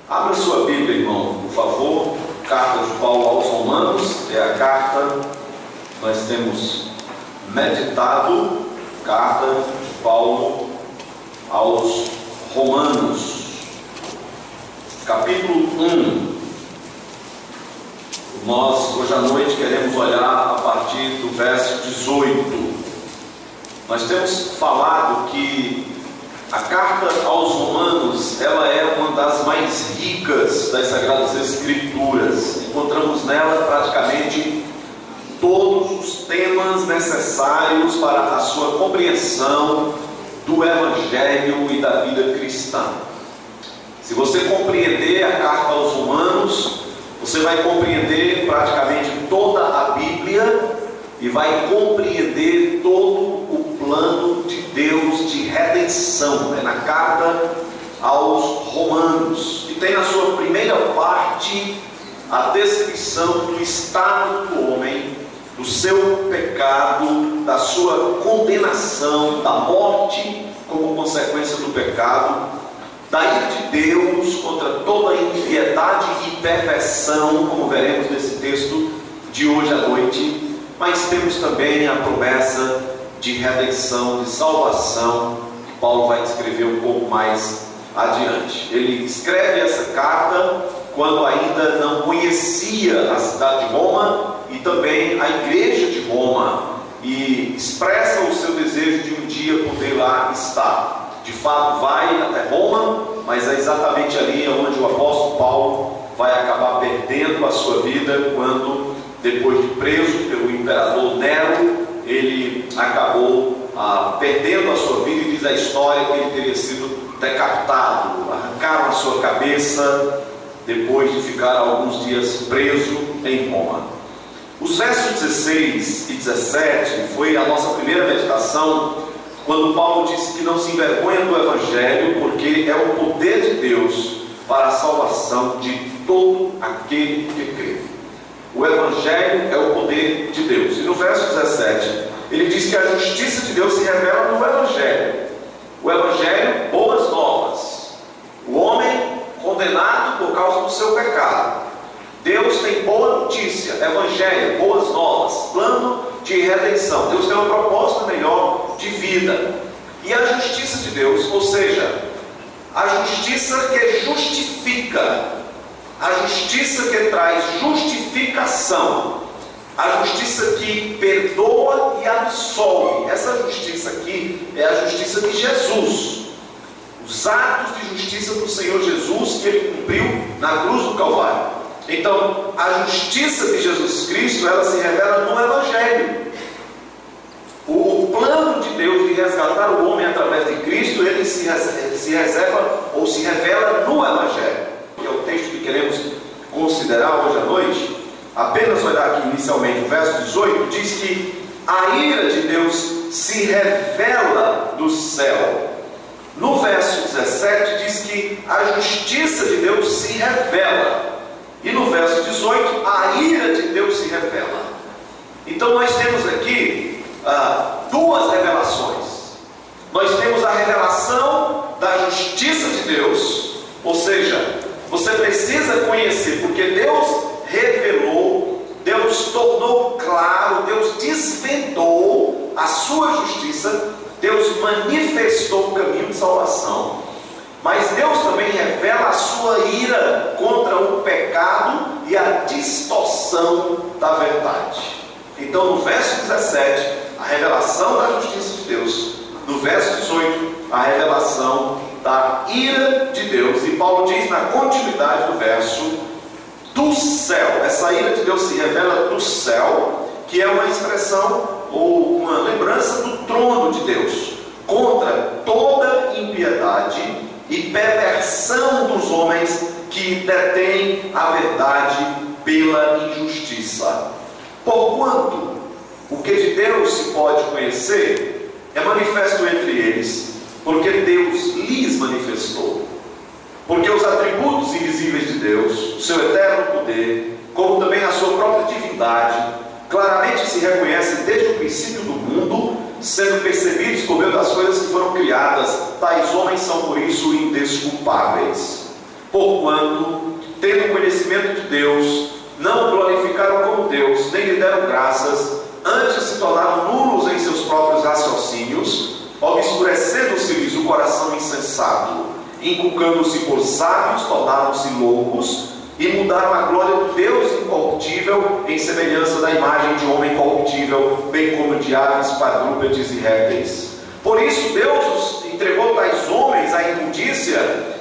Abra sua Bíblia, irmão, por favor. Carta de Paulo aos Romanos, é a carta que nós temos meditado. Carta de Paulo aos Romanos, capítulo 1. Nós, hoje à noite, queremos olhar a partir do verso 18. Nós temos falado que a carta aos Romanos, ela é uma das mais ricas das Sagradas Escrituras. Encontramos nela praticamente todos os temas necessários para a sua compreensão do Evangelho e da vida cristã. Se você compreender a carta aos Romanos, você vai compreender praticamente toda a Bíblia e vai compreender todo o plano de Deus de redenção. É na carta aos Romanos, que tem na sua primeira parte a descrição do estado do homem, do seu pecado, da sua condenação, da morte como consequência do pecado, da ira de Deus contra toda a impiedade e perversão, como veremos nesse texto de hoje à noite. Mas temos também a promessa de redenção, de salvação, que Paulo vai descrever um pouco mais adiante. Ele escreve essa carta quando ainda não conhecia a cidade de Roma e também a igreja de Roma, e expressa o seu desejo de um dia poder lá estar. De fato vai até Roma, mas é exatamente ali onde o apóstolo Paulo vai acabar perdendo a sua vida, quando, depois de preso pelo imperador Nero, ele acabou perdendo a sua vida, e diz a história que ele teria sido decapitado, arrancaram a sua cabeça depois de ficar alguns dias preso em Roma. Os versos 16 e 17 foi a nossa primeira meditação, quando Paulo disse que não se envergonha do Evangelho, porque é o poder de Deus para a salvação de todo aquele que crê. O Evangelho é o poder de Deus. E no verso 17, ele diz que a justiça de Deus se revela no Evangelho. O Evangelho, boas novas. O homem condenado por causa do seu pecado. Deus tem boa notícia, Evangelho, boas novas, plano de redenção. Deus tem uma proposta melhor de vida. E a justiça de Deus, ou seja, a justiça que justifica, a justiça que traz justificação, a justiça que perdoa e absolve. Essa justiça aqui é a justiça de Jesus, os atos de justiça do Senhor Jesus que Ele cumpriu na cruz do Calvário. Então, a justiça de Jesus Cristo, ela se revela no Evangelho. O plano de Deus de resgatar o homem através de Cristo, ele se reserva ou se revela no Evangelho. Que é o texto que queremos considerar hoje à noite. Apenas olhar aqui inicialmente o verso 18, diz que a ira de Deus se revela do céu. No verso 17 diz que a justiça de Deus se revela. E no verso 18, a ira de Deus se revela. Então nós temos aqui duas revelações. Nós temos a revelação da justiça de Deus, ou seja, você precisa conhecer, porque Deus revelou, Deus tornou claro, Deus desvendou a sua justiça, Deus manifestou o caminho de salvação. Mas Deus também revela a sua ira contra o pecado e a distorção da verdade. Então, no verso 17, a revelação da justiça de Deus. No verso 18, a revelação da ira de Deus. E Paulo diz na continuidade do verso, do céu. Essa ira de Deus se revela do céu, que é uma expressão ou uma lembrança do trono de Deus, contra toda impiedade e perversão dos homens que detêm a verdade pela injustiça. Porquanto o que de Deus se pode conhecer é manifesto entre eles, porque Deus lhes manifestou. Porque os atributos invisíveis de Deus, o seu eterno poder, como também a sua própria divindade, claramente se reconhecem desde o princípio do mundo, sendo percebidos por meio das coisas que foram criadas. Tais homens são por isso indesculpáveis. Porquanto, tendo conhecimento de Deus, não o glorificaram como Deus, nem lhe deram graças, antes se tornaram nulos em seus próprios raciocínios, obscurecendo-se-lhes o coração insensato, inculcando-se por sábios, tornaram-se loucos, e mudaram a glória de Deus incorruptível em semelhança da imagem de homem corruptível, bem como de aves, quadrúpedes e répteis. Por isso Deus entregou tais homens à imundícia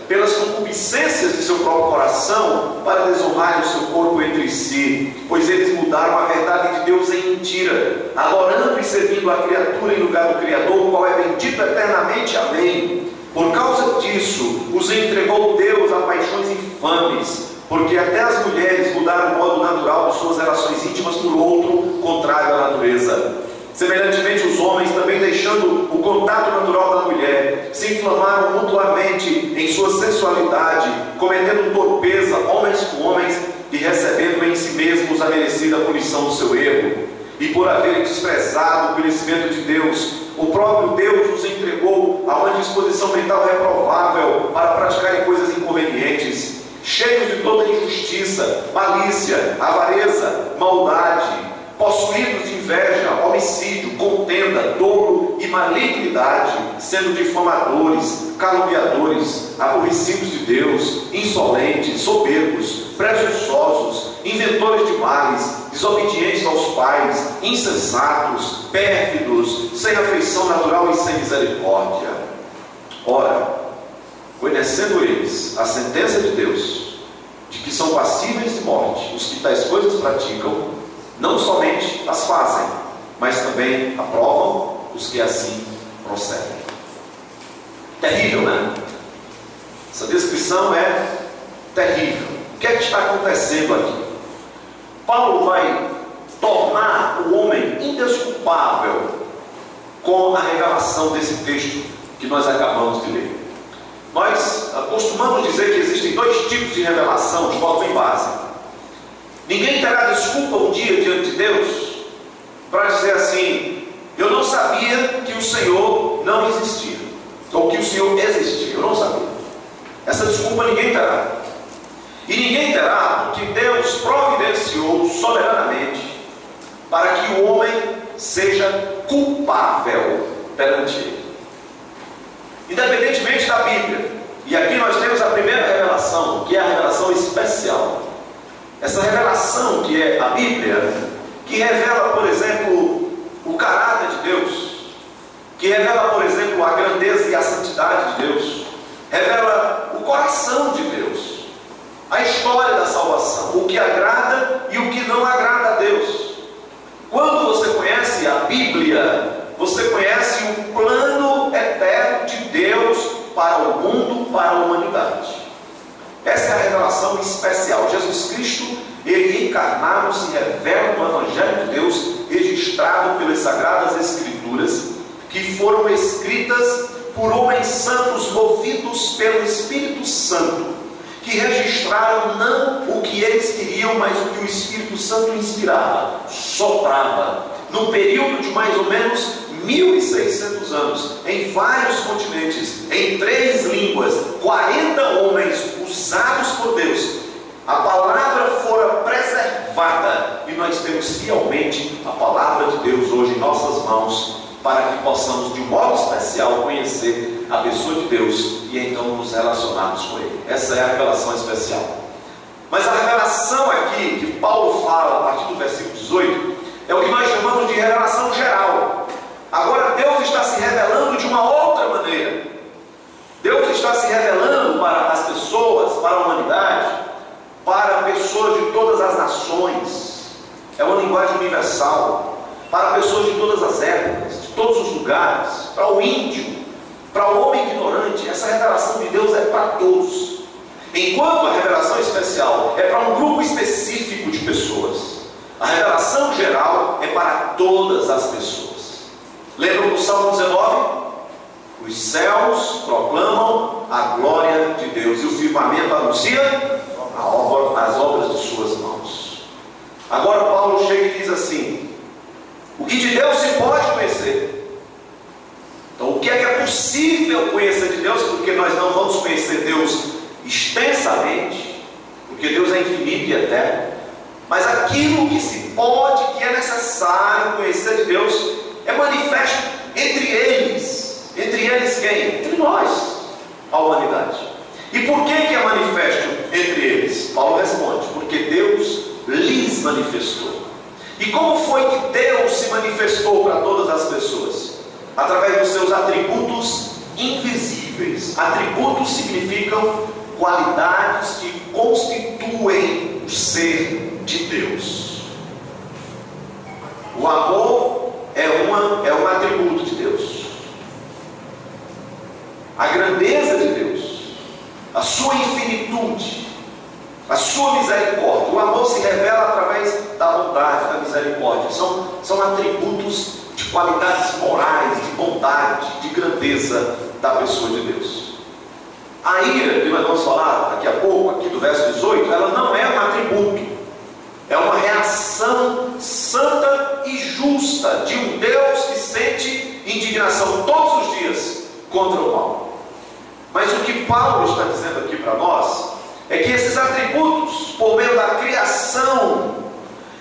pelas concupiscências de seu próprio coração, para desonrarem o seu corpo entre si, pois eles mudaram a verdade de Deus em mentira, adorando e servindo a criatura em lugar do Criador, o qual é bendito eternamente. Amém. Por causa disso, os entregou Deus a paixões infames, porque até as mulheres mudaram o modo natural de suas relações íntimas por outro, contrário à natureza. Semelhantemente, os homens, também deixando o contato natural da mulher, se inflamaram mutuamente em sua sensualidade, cometendo torpeza, homens com homens, e recebendo em si mesmos a merecida punição do seu erro. E por haverem desprezado o conhecimento de Deus, o próprio Deus os entregou a uma disposição mental reprovável para praticarem coisas inconvenientes, cheios de toda injustiça, malícia, avareza, maldade, possuídos de inveja, homicídio, contenda, dolo e malignidade, sendo difamadores, caluniadores, aborrecidos de Deus, insolentes, soberbos, presunçosos, inventores de males, desobedientes aos pais, insensatos, pérfidos, sem afeição natural e sem misericórdia. Ora, conhecendo eles a sentença de Deus, de que são passíveis de morte os que tais coisas praticam, não somente as fazem, mas também aprovam os que assim procedem. Terrível, né? Essa descrição é terrível. O que é que está acontecendo aqui? Paulo vai tornar o homem indesculpável com a revelação desse texto que nós acabamos de ler. Nós costumamos dizer que existem dois tipos de revelação de forma bem básica. Ninguém terá desculpa um dia diante de Deus para dizer assim: eu não sabia que o Senhor não existia, ou que o Senhor existia, eu não sabia. Essa desculpa ninguém terá. E ninguém terá porque Deus providenciou soberanamente para que o homem seja culpável perante Ele. Independentemente da Bíblia. E aqui nós temos a primeira revelação, que é a revelação especial. Essa revelação que é a Bíblia, que revela, por exemplo, o caráter de Deus, que revela, por exemplo, a grandeza e a santidade de Deus, revela o coração de Deus, a história da salvação, o que agrada e o que não agrada a Deus. Quando você conhece a Bíblia, você conhece o plano eterno de Deus para o mundo, para a humanidade. Essa é a revelação especial. Jesus Cristo, Ele encarnado, se revela no Evangelho de Deus, registrado pelas Sagradas Escrituras, que foram escritas por homens santos, movidos pelo Espírito Santo, que registraram não o que eles queriam, mas o que o Espírito Santo inspirava, soprava, num período de mais ou menos 1.600 anos, em vários continentes, em 3 línguas, 40 homens usados por Deus. A palavra fora preservada e nós temos fielmente a palavra de Deus hoje em nossas mãos, para que possamos de um modo especial conhecer a pessoa de Deus e então nos relacionarmos com Ele. Essa é a revelação especial. Mas a revelação aqui que Paulo fala a partir do versículo 18 é o que nós chamamos de revelação geral. Agora Deus está se revelando de uma outra maneira. Deus está se revelando para as pessoas, para a humanidade, para pessoas de todas as nações. É uma linguagem universal, para pessoas de todas as épocas, de todos os lugares, para o índio, para o homem ignorante. Essa revelação de Deus é para todos, enquanto a revelação especial é para um grupo específico de pessoas. A revelação geral é para todas as pessoas. Lembram do Salmo 19? Os céus proclamam a glória de Deus e o firmamento anuncia as obras de suas mãos. Agora Paulo chega e diz assim: o que de Deus se pode conhecer. Então o que é possível conhecer de Deus? Porque nós não vamos conhecer Deus extensamente, porque Deus é infinito e eterno, mas aquilo que se pode, que é necessário conhecer de Deus, é manifesto entre eles. Entre eles quem? Entre nós, a humanidade. E por que é manifesto entre eles? Paulo responde: porque Deus lhes manifestou. E como foi que Deus se manifestou para todas as pessoas? Através dos seus atributos invisíveis. Atributos significam qualidades que constituem o ser de Deus. O amor é um atributo de Deus. A grandeza de Deus, a sua infinitude, a sua misericórdia. O amor se revela através da bondade, da misericórdia. São atributos de qualidades morais, de bondade, de grandeza da pessoa de Deus. A ira, que nós vamos falar daqui a pouco, aqui do verso 18, ela não é um atributo, é uma reação santa e justa de um Deus que sente indignação todos os dias contra o mal. Mas o que Paulo está dizendo aqui para nós é que esses atributos, por meio da criação,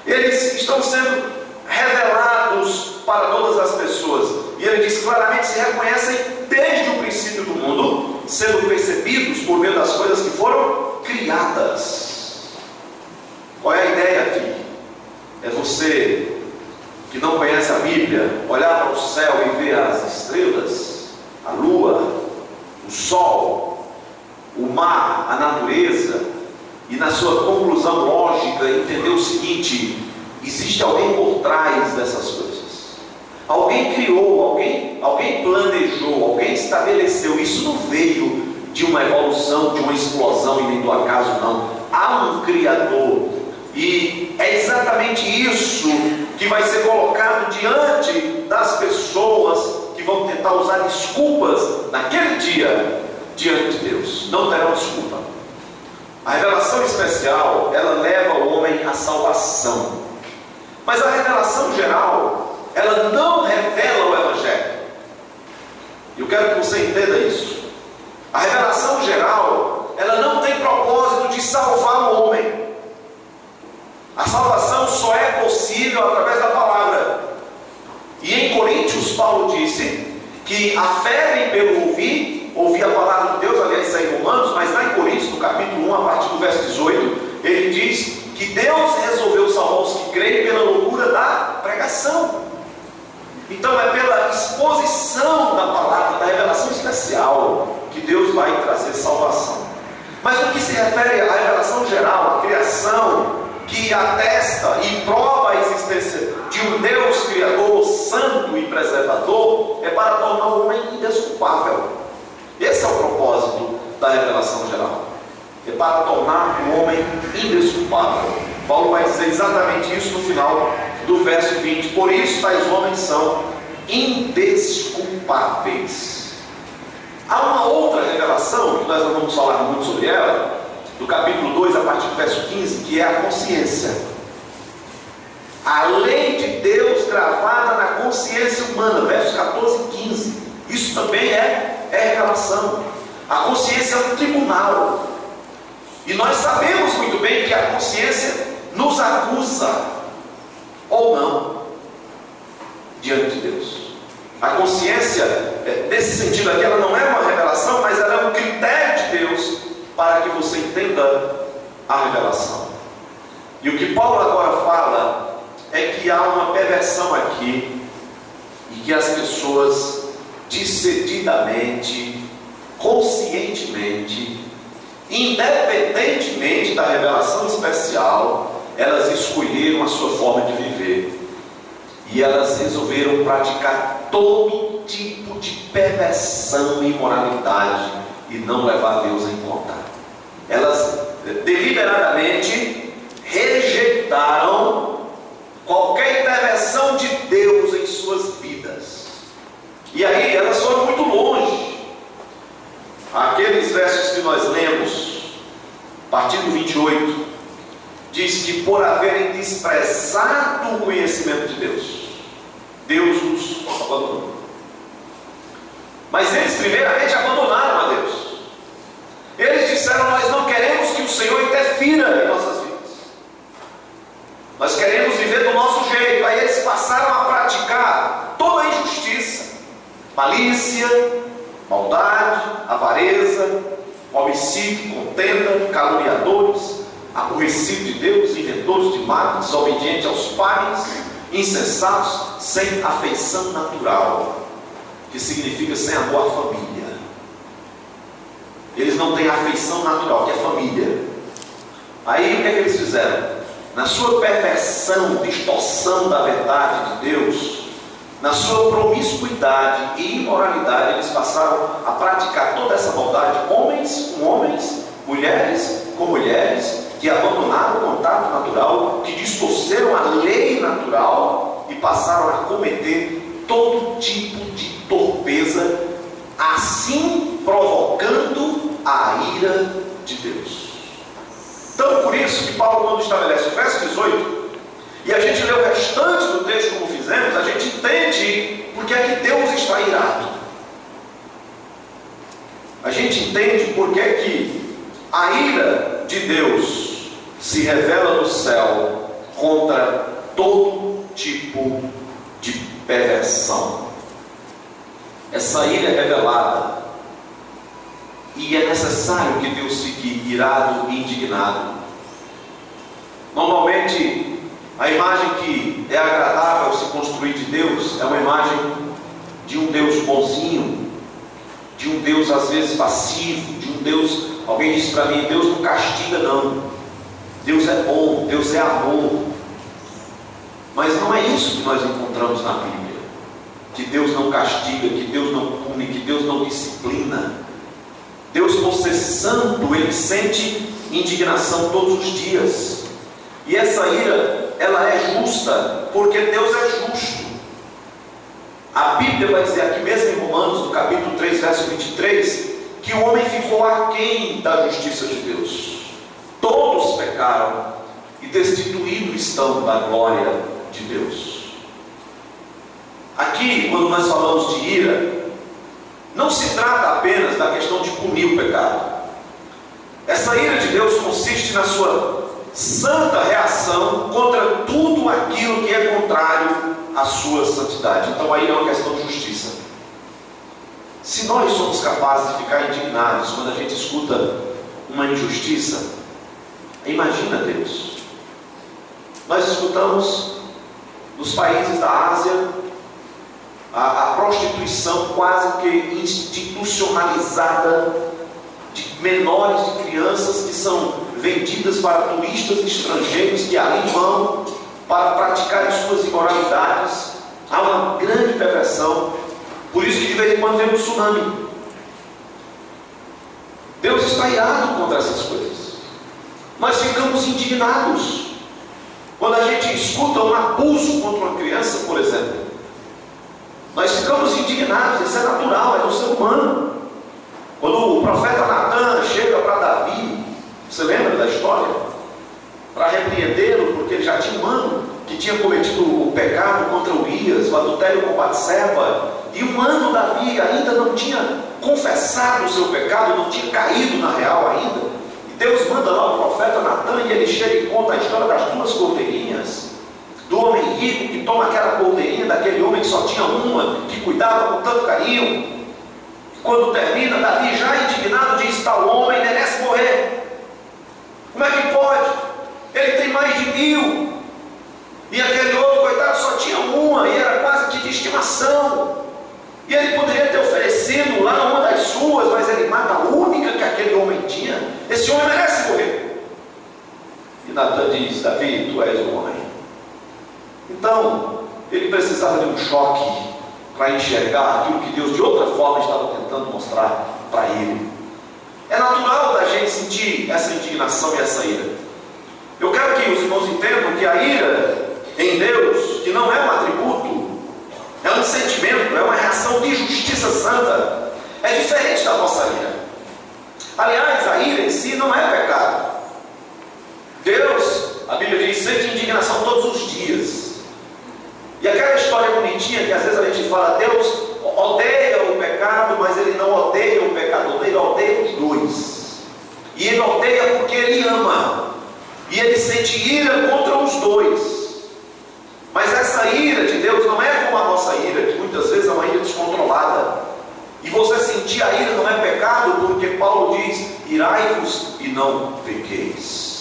eles estão sendo revelados para todas as pessoas. E ele diz claramente: se reconhecem desde o princípio do mundo, sendo percebidos por meio das coisas que foram criadas. Qual é a ideia aqui? É você que não conhece a Bíblia olhar para o céu e ver as estrelas, a lua, o sol, o mar, a natureza, e na sua conclusão lógica entender o seguinte: existe alguém por trás dessas coisas. Alguém criou, alguém planejou, alguém estabeleceu. Isso não veio de uma evolução, de uma explosão e nem do acaso, não. Há um Criador. E é exatamente isso que vai ser colocado diante das pessoas que vão tentar usar desculpas naquele dia diante de Deus. Não terão desculpa. A revelação especial, ela leva o homem à salvação. Mas a revelação geral, ela não revela o Evangelho. Eu quero que você entenda isso. A revelação geral, ela não tem propósito de salvar o homem. A salvação só é possível através da palavra. E em Coríntios, Paulo disse que a fé vem pelo ouvir a palavra de Deus. Aliás, isso é em Romanos, mas lá em Coríntios, no capítulo 1, a partir do verso 18, ele diz que Deus resolveu salvar os que creem pela loucura da pregação. Então é pela exposição da palavra, da revelação especial, que Deus vai trazer salvação. Mas no que se refere à revelação geral, à criação, que atesta e prova a existência de um Deus Criador, santo e preservador, é para tornar o homem indesculpável. Esse é o propósito da revelação geral. É para tornar o homem indesculpável. Paulo vai dizer exatamente isso no final do verso 20. Por isso tais homens são indesculpáveis. Há uma outra revelação, que nós não vamos falar muito sobre ela, do capítulo 2, a partir do verso 15, que é a consciência. A lei de Deus gravada na consciência humana, versos 14 e 15. Isso também é revelação. A consciência é um tribunal. E nós sabemos muito bem que a consciência nos acusa, ou não, diante de Deus. A consciência, nesse sentido aqui, ela não é uma revelação, mas ela é um critério de Deus para que você entenda a revelação. E o que Paulo agora fala é que há uma perversão aqui, e que as pessoas decididamente, conscientemente, independentemente da revelação especial, elas escolheram a sua forma de viver. E elas resolveram praticar todo tipo de perversão e imoralidade e não levar Deus em conta. Elas deliberadamente rejeitaram qualquer intervenção de Deus em suas vidas. E aí elas foram muito longe. Aqueles versos que nós lemos, a partir do 28, diz que por haverem desprezado o conhecimento de Deus, Deus os abandonou. Mas eles primeiramente abandonaram a Deus. Eles disseram: nós não queremos que o Senhor interfira em nossas vidas, nós queremos viver do nosso jeito. Aí eles passaram a praticar toda a injustiça, malícia, maldade, avareza, homicídio, contenda, caluniadores, aborrecidos de Deus, inventores de mal, desobedientes aos pais, insensatos, sem afeição natural, que significa sem amor à família. Eles não têm afeição natural, que é família. Aí o que é que eles fizeram? Na sua perversão, distorção da verdade de Deus, na sua promiscuidade e imoralidade, eles passaram a praticar toda essa maldade, homens com homens, mulheres com mulheres, que abandonaram o contato natural, que distorceram a lei natural e passaram a cometer todo tipo de torpeza, assim provocando a ira de Deus. Então, por isso que Paulo, quando estabelece o verso 18, e a gente lê o restante do texto como fizemos, a gente entende porque é que Deus está irado. A gente entende porque é que a ira de Deus se revela no céu contra todo tipo de perversão. Essa ira é revelada, e é necessário que Deus fique irado e indignado. Normalmente, a imagem que é agradável se construir de Deus é uma imagem de um Deus bonzinho, de um Deus às vezes passivo, de um Deus, alguém disse para mim: Deus não castiga não, Deus é bom, Deus é amor. Mas não é isso que nós encontramos na Bíblia, que Deus não castiga, que Deus não pune, que Deus não disciplina. Deus, por ser santo, Ele sente indignação todos os dias, e essa ira, ela é justa, porque Deus é justo. A Bíblia vai dizer aqui mesmo em Romanos, no capítulo 3, verso 23, que o homem ficou aquém da justiça de Deus. Todos pecaram e destituídos estão da glória de Deus. Aqui, quando nós falamos de ira, não se trata apenas da questão de punir o pecado. Essa ira de Deus consiste na sua santa reação contra tudo aquilo que é contrário à sua santidade. Então a ira é uma questão de justiça. Se nós somos capazes de ficar indignados quando a gente escuta uma injustiça, imagina Deus. Nós escutamos nos países da Ásia a prostituição quase que institucionalizada de menores, de crianças que são vendidas para turistas estrangeiros que ali vão para praticarem suas imoralidades. Há uma grande perversão. Por isso que de vez em quando vem um tsunami. Deus está irado contra essas coisas. Nós ficamos indignados quando a gente escuta um abuso contra uma criança, por exemplo. Nós ficamos indignados, isso é natural, é do ser humano. Quando o profeta Natan chega para Davi, você lembra da história? Para repreendê-lo, porque ele já tinha um ano que tinha cometido o pecado contra Urias, o adultério com Batseba, e um ano Davi ainda não tinha confessado o seu pecado, não tinha caído na real ainda. E Deus manda lá o profeta Natan, e ele chega e conta a história das duas cordeirinhas, do homem rico que toma aquela cordeirinha daquele homem que só tinha uma, que cuidava com tanto carinho. Quando termina, Davi, já indignado, diz: tal homem merece morrer. Como é que pode? Ele tem mais de 1000, e aquele outro, coitado, só tinha uma, e era quase que de estimação, e ele poderia ter oferecido lá uma das suas, mas ele mata a única que aquele homem tinha. Esse homem merece morrer. E Natan diz: Davi, tu és o homem. Então, ele precisava de um choque para enxergar aquilo que Deus de outra forma estava tentando mostrar para ele. É natural da gente sentir essa indignação e essa ira. Eu quero que os irmãos entendam que a ira em Deus, que não é um atributo, é um sentimento, é uma reação de justiça santa, é diferente da nossa ira. Aliás, a ira em si não é pecado. Deus, a Bíblia diz, sente indignação todos os dias. E aquela história bonitinha que às vezes a gente fala: Deus odeia o pecado, mas Ele não odeia o pecador, Ele odeia os dois. E odeia porque ele ama. E ele sente ira contra os dois. Mas essa ira de Deus não é como a nossa ira, que muitas vezes é uma ira descontrolada. E você sentir a ira não é pecado, porque Paulo diz: irai-vos e não pequeis.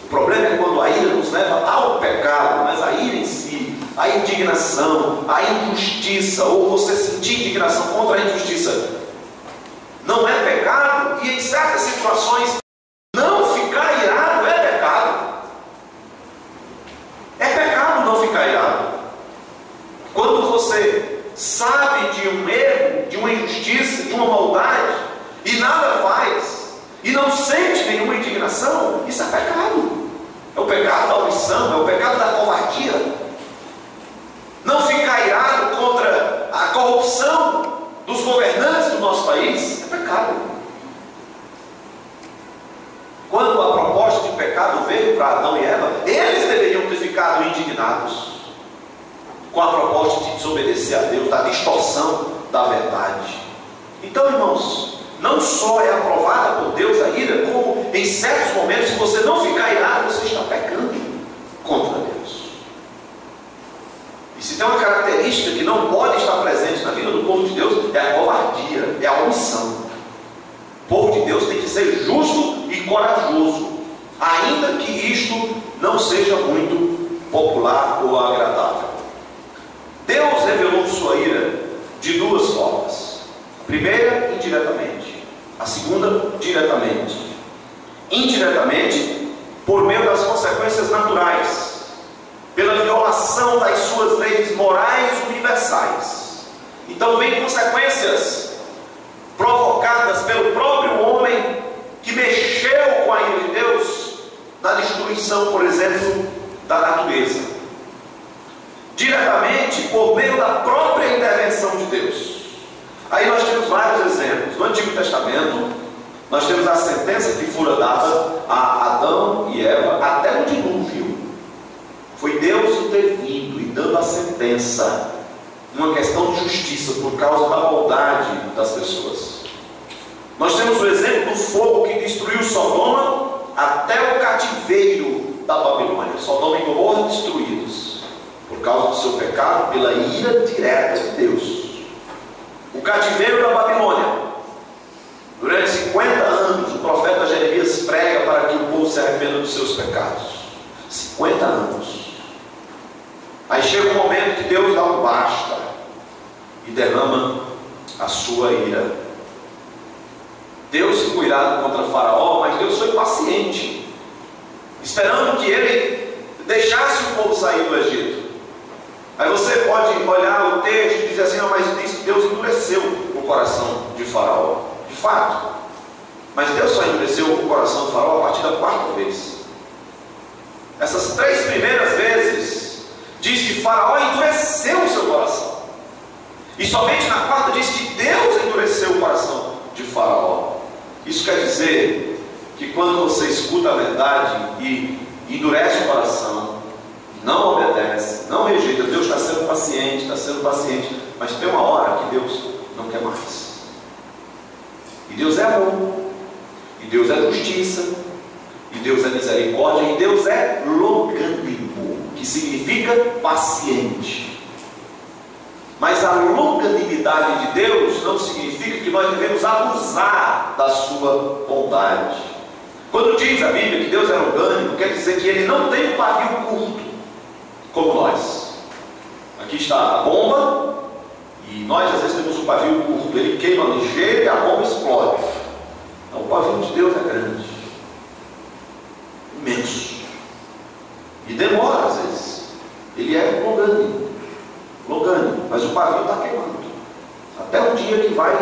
O problema é quando a ira nos leva ao pecado, mas a ira em si, a indignação, a injustiça, ou você sentir indignação contra a injustiça, não é pecado. E em certas situações, não ficar irado é pecado. É pecado não ficar irado. Quando você sabe de um erro, de uma injustiça, de uma maldade, e nada faz, e não sente nenhuma indignação, isso é pecado. É o pecado da omissão, é o pecado da covardia. Não ficar irado contra a corrupção dos governantes do nosso país é pecado. Quando a proposta de pecado veio para Adão e Eva, eles deveriam ter ficado indignados com a proposta de desobedecer a Deus, da distorção da verdade. Então, irmãos, não só é aprovada por Deus a ira, como em certos momentos, se você não ficar irado, você está pecando contra Deus. E se tem uma característica que não pode estar presente na vida do povo de Deus, é a covardia, é a omissão. O povo de Deus tem que ser justo e corajoso, ainda que isto não seja muito popular ou agradável. Deus revelou sua ira de duas formas. A primeira, indiretamente. A segunda, diretamente. Indiretamente, por meio das consequências naturais, pela violação das suas leis morais universais. Então vem consequências provocadas pelo próprio homem que mexeu com a ira de Deus na destruição, por exemplo, da natureza. Diretamente por meio da própria intervenção de Deus. Aí nós temos vários exemplos. No Antigo Testamento, nós temos a sentença que fora dada a Adão e Eva até o dilúvio. Foi Deus intervindo e dando a sentença, uma questão de justiça por causa da maldade das pessoas. Nós temos o exemplo do fogo que destruiu Sodoma até o cativeiro da Babilônia. Sodoma e Gomorra destruídos por causa do seu pecado, pela ira direta de Deus. O cativeiro da Babilônia. Durante 50 anos, o profeta Jeremias prega para que o povo se arrependa dos seus pecados. 50 anos. Aí chega um momento que Deus dá um basta e derrama a sua ira. Deus ficou irado contra Faraó, mas Deus foi paciente, esperando que ele deixasse o povo sair do Egito. Aí você pode olhar o texto e dizer assim: não, mas diz que Deus endureceu o coração de Faraó. De fato, mas Deus só endureceu o coração de Faraó a partir da quarta vez. Essas 3 primeiras vezes diz que Faraó endureceu o seu coração, e somente na quarta diz que Deus endureceu o coração de Faraó. Isso quer dizer que quando você escuta a verdade e endurece o coração, não obedece, não rejeita, Deus está sendo paciente, mas tem uma hora que Deus não quer mais. E Deus é amor, e Deus é justiça, e Deus é misericórdia, e Deus é longânimo, que significa paciente. Mas a longanimidade de Deus não significa que nós devemos abusar da sua bondade. Quando diz a Bíblia que Deus é longânimo, quer dizer que Ele não tem um pavio curto, como nós. Aqui está a bomba, e nós às vezes temos um pavio curto. Ele queima ligeiro e a bomba explode. Então o pavio de Deus é grande, imenso, e demora às vezes. Ele é longânimo, mas o pavio está queimando até o dia que vai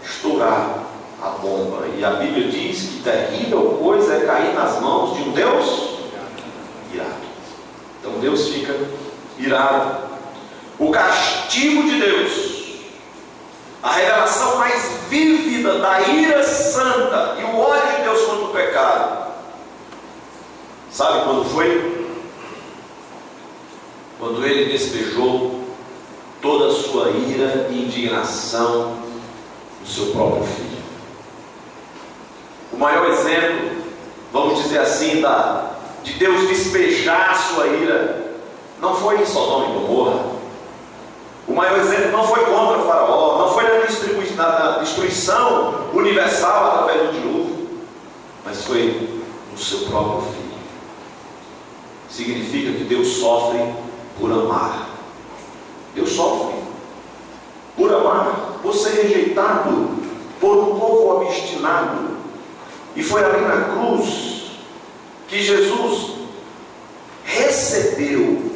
estourar a bomba. E a Bíblia diz que terrível coisa é cair nas mãos de um Deus irado. Então Deus fica irado. O castigo de Deus, a revelação mais vívida da ira santa e o ódio de Deus contra o pecado, sabe quando foi? Quando Ele despejou toda a sua ira e indignação no seu próprio Filho. O maior exemplo vamos dizer assim, de Deus despejar a sua ira, não foi em Sodoma e Gomorra. O maior exemplo não foi contra Faraó, não foi na destruição universal através do dilúvio, mas foi no seu próprio filho. Significa que Deus sofre por amar. Deus sofre por amar, por ser rejeitado por um povo obstinado. E foi ali na cruz que Jesus recebeu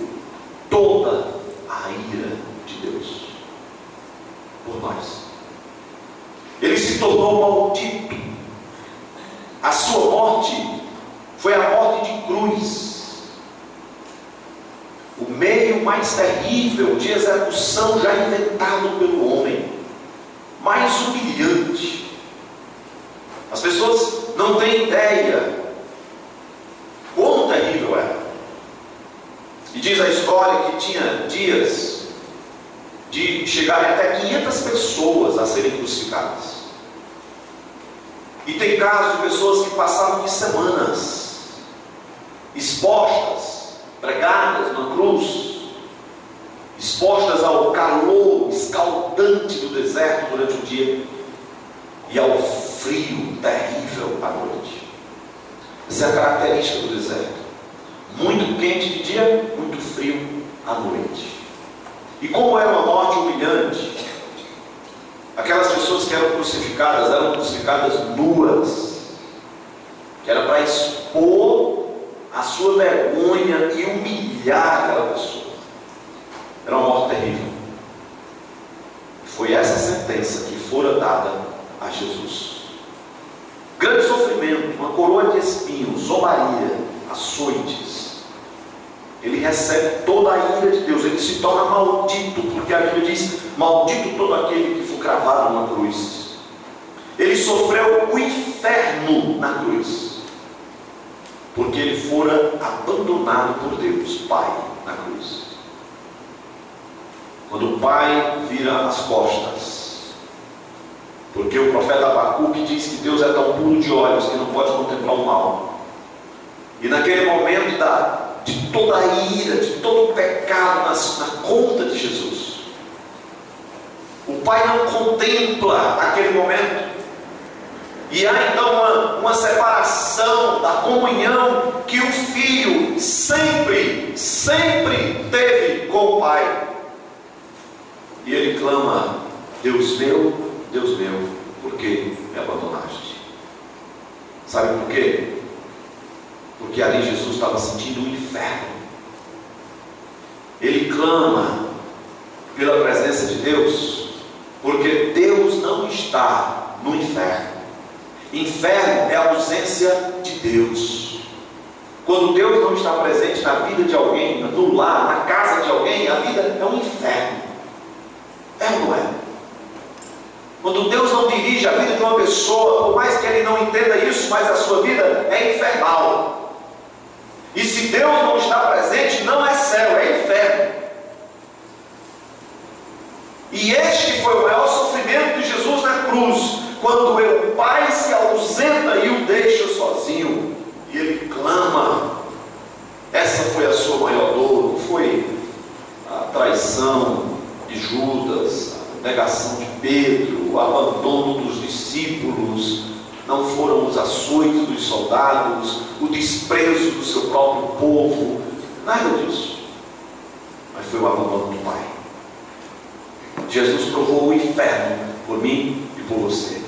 toda a ira de Deus por nós. Ele se tornou maldito. A sua morte foi a morte de cruz. O meio mais terrível de execução já inventado pelo homem, mais humilhante. As pessoas não têm ideia quão terrível era. E diz a história que tinha dias de chegarem até 500 pessoas a serem crucificadas. E tem casos de pessoas que passavam de semanas expostas, pregadas na cruz, expostas ao calor escaldante do deserto durante o dia e ao frio terrível à noite. Essa é a característica do deserto: muito quente de dia, muito frio à noite. E como era uma morte humilhante, aquelas pessoas que eram crucificadas nuas, que era para expor a sua vergonha e humilhar aquela pessoa. Era uma morte terrível. Foi essa sentença que fora dada a Jesus. Grande sofrimento, uma coroa de espinhos, zombaria, açoites. Ele recebe toda a ira de Deus. Ele se torna maldito, porque a Bíblia diz: maldito todo aquele que for cravado na cruz. Ele sofreu o inferno na cruz, porque ele fora abandonado por Deus Pai na cruz. Quando o Pai vira as costas, porque o profeta Abacuque diz que Deus é tão puro de olhos que não pode contemplar o mal. E naquele momento de toda a ira, de todo o pecado na conta de Jesus, o Pai não contempla aquele momento. E há então uma separação da comunhão que o Filho sempre teve com o Pai. E ele clama: Deus meu, por que me abandonaste? Sabe por quê? Porque ali Jesus estava sentindo o inferno. Ele clama pela presença de Deus, porque Deus não está no inferno. Inferno é a ausência de Deus. Quando Deus não está presente na vida de alguém, no lar, na casa de alguém, a vida é um inferno. É ou não é? Quando Deus não dirige a vida de uma pessoa, por mais que ele não entenda isso, mas a sua vida é infernal. E se Deus não está presente, não é céu, é inferno. E este foi o maior sofrimento de Jesus na cruz, quando o Pai se ausenta e o deixa sozinho, e ele clama. Essa foi a sua maior dor. Não foi a traição de Judas, a negação de Pedro, o abandono dos discípulos, não foram os açoites dos soldados, o desprezo do seu próprio povo, nada disso. Mas foi o abandono do Pai. Jesus provou o inferno por mim e por você.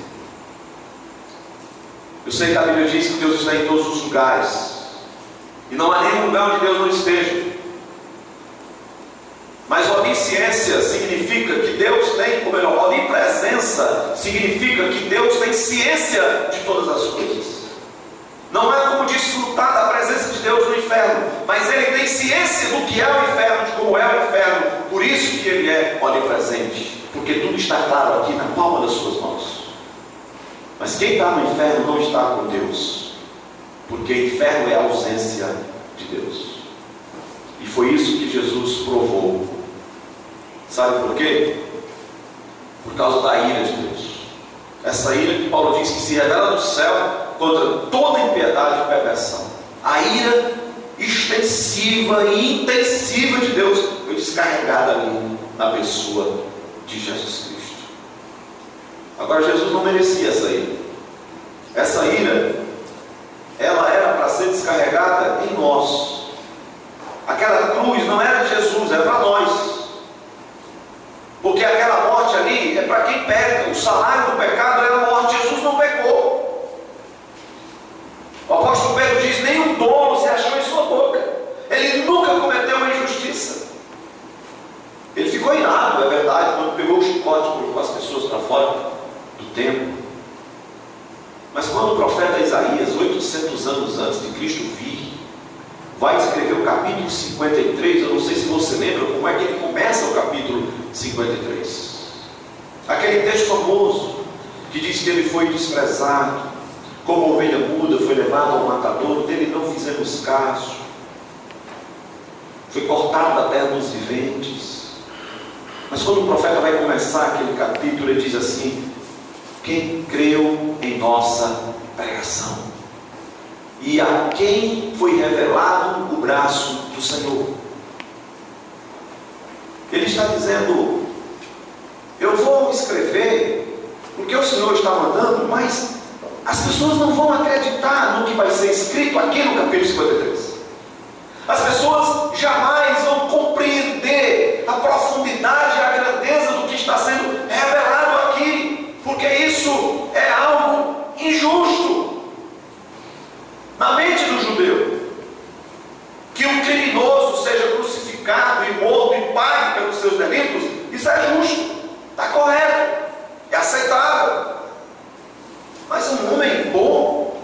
Eu sei que a Bíblia diz que Deus está em todos os lugares, e não há nenhum lugar onde Deus não esteja. Mas onisciência significa que Deus tem, ou melhor, onipresença significa que Deus tem ciência de todas as coisas. Não é como desfrutar da presença de Deus no inferno, mas Ele tem ciência do que é o inferno, de como é o inferno. Por isso que Ele é onipresente, porque tudo está claro aqui na palma das suas mãos. Mas quem está no inferno não está com Deus, porque inferno é a ausência de Deus. E foi isso que Jesus provou. Sabe por quê? Por causa da ira de Deus. Essa ira que Paulo diz que se revela do céu contra toda impiedade e perversão. A ira extensiva e intensiva de Deus foi descarregada ali na pessoa de Jesus Cristo. Agora, Jesus não merecia essa ira. Essa ira, ela era para ser descarregada em nós. Aquela cruz não era de Jesus, era para nós. Porque aquela morte ali é para quem peca. O salário do pecado era a morte. Jesus não pecou. O apóstolo Pedro diz: nenhum dolo se achou em sua boca. Ele nunca cometeu uma injustiça. Ele ficou irado, é verdade, quando pegou o chicote e colocou as pessoas para fora do templo. Mas quando o profeta Isaías, 800 anos antes de Cristo vir, vai escrever o capítulo 53, eu não sei se você lembra como é que ele começa o capítulo 53. Aquele texto famoso que diz que ele foi desprezado, como ovelha muda, foi levado ao matador, dele não fizemos caso, foi cortado da terra dos viventes. Mas quando o profeta vai começar aquele capítulo, ele diz assim: quem creu em nossa pregação, e a quem foi revelado o braço do Senhor. Ele está dizendo: eu vou escrever porque o Senhor está mandando, mas as pessoas não vão acreditar no que vai ser escrito aqui no capítulo 53. As pessoas jamais vão compreender a profundidade e a grandeza do que está sendo revelado aqui, porque isso é algo injusto na mente do judeu. Que um criminoso seja crucificado e morto e pague pelos seus delitos, isso é justo, está correto, é aceitável. Mas um homem bom,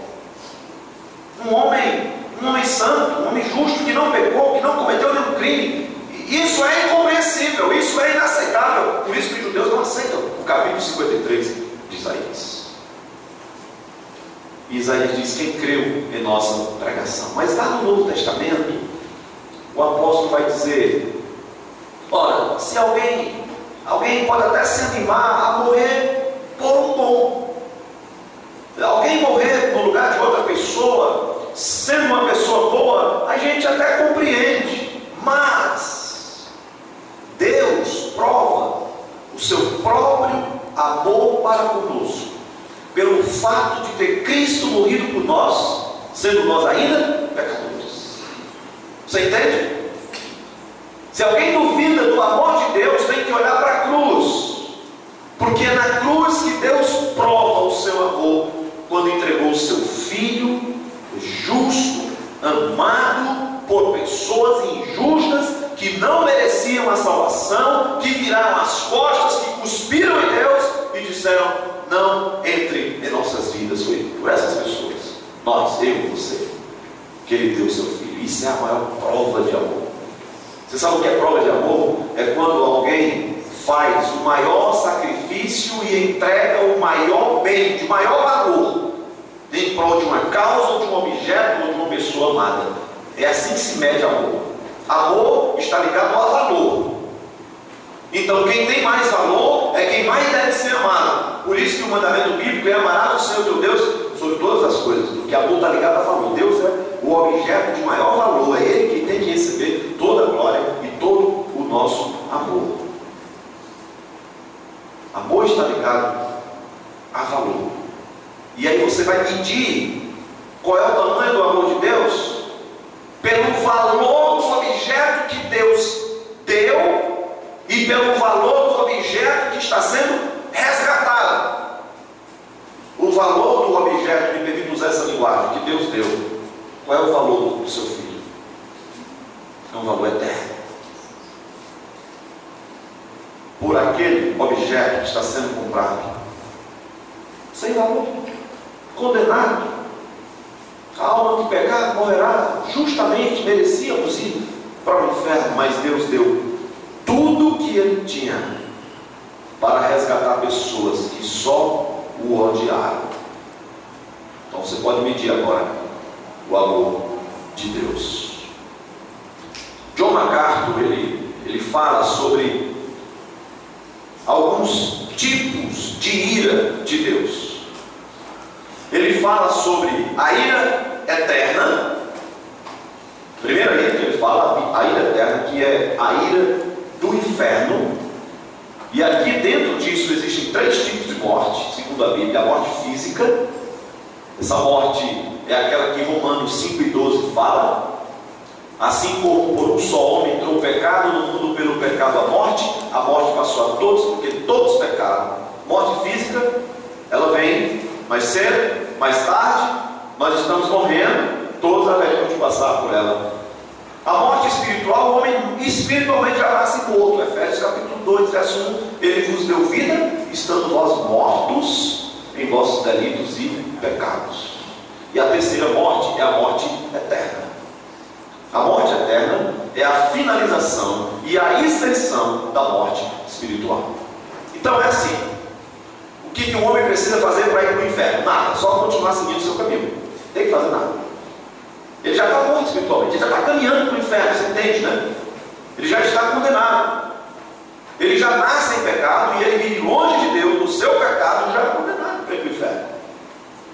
um homem santo, um homem justo, que não pecou, que não cometeu nenhum crime, isso é incompreensível, isso é inaceitável. Por isso que os judeus não aceitam o capítulo 53 de Isaías. E Isaías diz: quem creu em nossa pregação. Mas lá no Novo Testamento, o apóstolo vai dizer: ora, se alguém pode até se animar a morrer por um bom, alguém morrer no lugar de outra pessoa, sendo uma pessoa boa, a gente até compreende. Mas Deus prova o seu próprio amor para conosco pelo fato de ter Cristo morrido por nós, sendo nós ainda pecadores. Você entende? Se alguém duvida do amor de Deus, tem que olhar para a cruz, porque é na cruz que Deus prova o seu amor, quando entregou o seu Filho justo, amado por pessoas injustas, que não mereciam a salvação, que viraram as costas, que cuspiram em Deus e disseram: não entre em nossas vidas. Foi por essas pessoas, nós, eu e você, que Ele deu o seu Filho. Isso é a maior prova de amor. Você sabe o que é prova de amor? É quando alguém faz o maior sacrifício e entrega o maior bem, de maior valor, em prol de uma causa, ou de um objeto, ou de uma pessoa amada. É assim que se mede amor. Amor está ligado ao valor. Então quem tem mais valor é quem mais deve ser amado. Por isso que o mandamento bíblico é: amarás o Senhor teu Deus sobre todas as coisas. Porque amor está ligado a valor. Deus é o objeto de maior valor. É Ele que tem que receber toda a glória e todo o nosso amor. Amor está ligado a valor. E aí você vai medir qual é o tamanho do amor de Deus pelo valor do objeto que Deus deu e pelo valor do objeto que está sendo resgatado. O valor do objeto, me permite usar essa linguagem, que Deus deu. Qual é o valor do seu filho? É um valor eterno. Por aquele objeto que está sendo comprado, sem valor, condenado, a alma que pecar morrerá. Justamente merecíamos ir para o inferno, mas Deus deu tudo o que Ele tinha para resgatar pessoas que só o odiaram. Então você pode medir agora o amor de Deus. John MacArthur, ele fala sobre alguns tipos de ira de Deus. Ele fala sobre a ira eterna. Primeira ira que ele fala, a ira eterna, que é a ira do inferno. E aqui dentro disso existem 3 tipos de morte, segundo a Bíblia. A morte física. Essa morte é aquela que Romanos 5:12 fala. Assim como por um só homem entrou o pecado no mundo, pelo pecado a morte passou a todos, porque todos pecaram. Morte física, ela vem mais cedo, mais tarde, nós estamos morrendo, todos haveremos de passar por ela. A morte espiritual, o homem espiritualmente já nasce morto. Efésios capítulo 2, verso 1, ele vos deu vida, estando vós mortos em vossos delitos e pecados. E a terceira morte é a morte eterna. A morte eterna é a finalização e a extensão da morte espiritual. Então é assim: o que o homem precisa fazer para ir para o inferno? Nada, só continuar seguindo o seu caminho. Não tem que fazer nada. Ele já está morto espiritualmente, ele já está caminhando para o inferno, você entende, né? Ele já está condenado. Ele já nasce em pecado e ele vive longe de Deus, no seu pecado, já é condenado para ir para o inferno.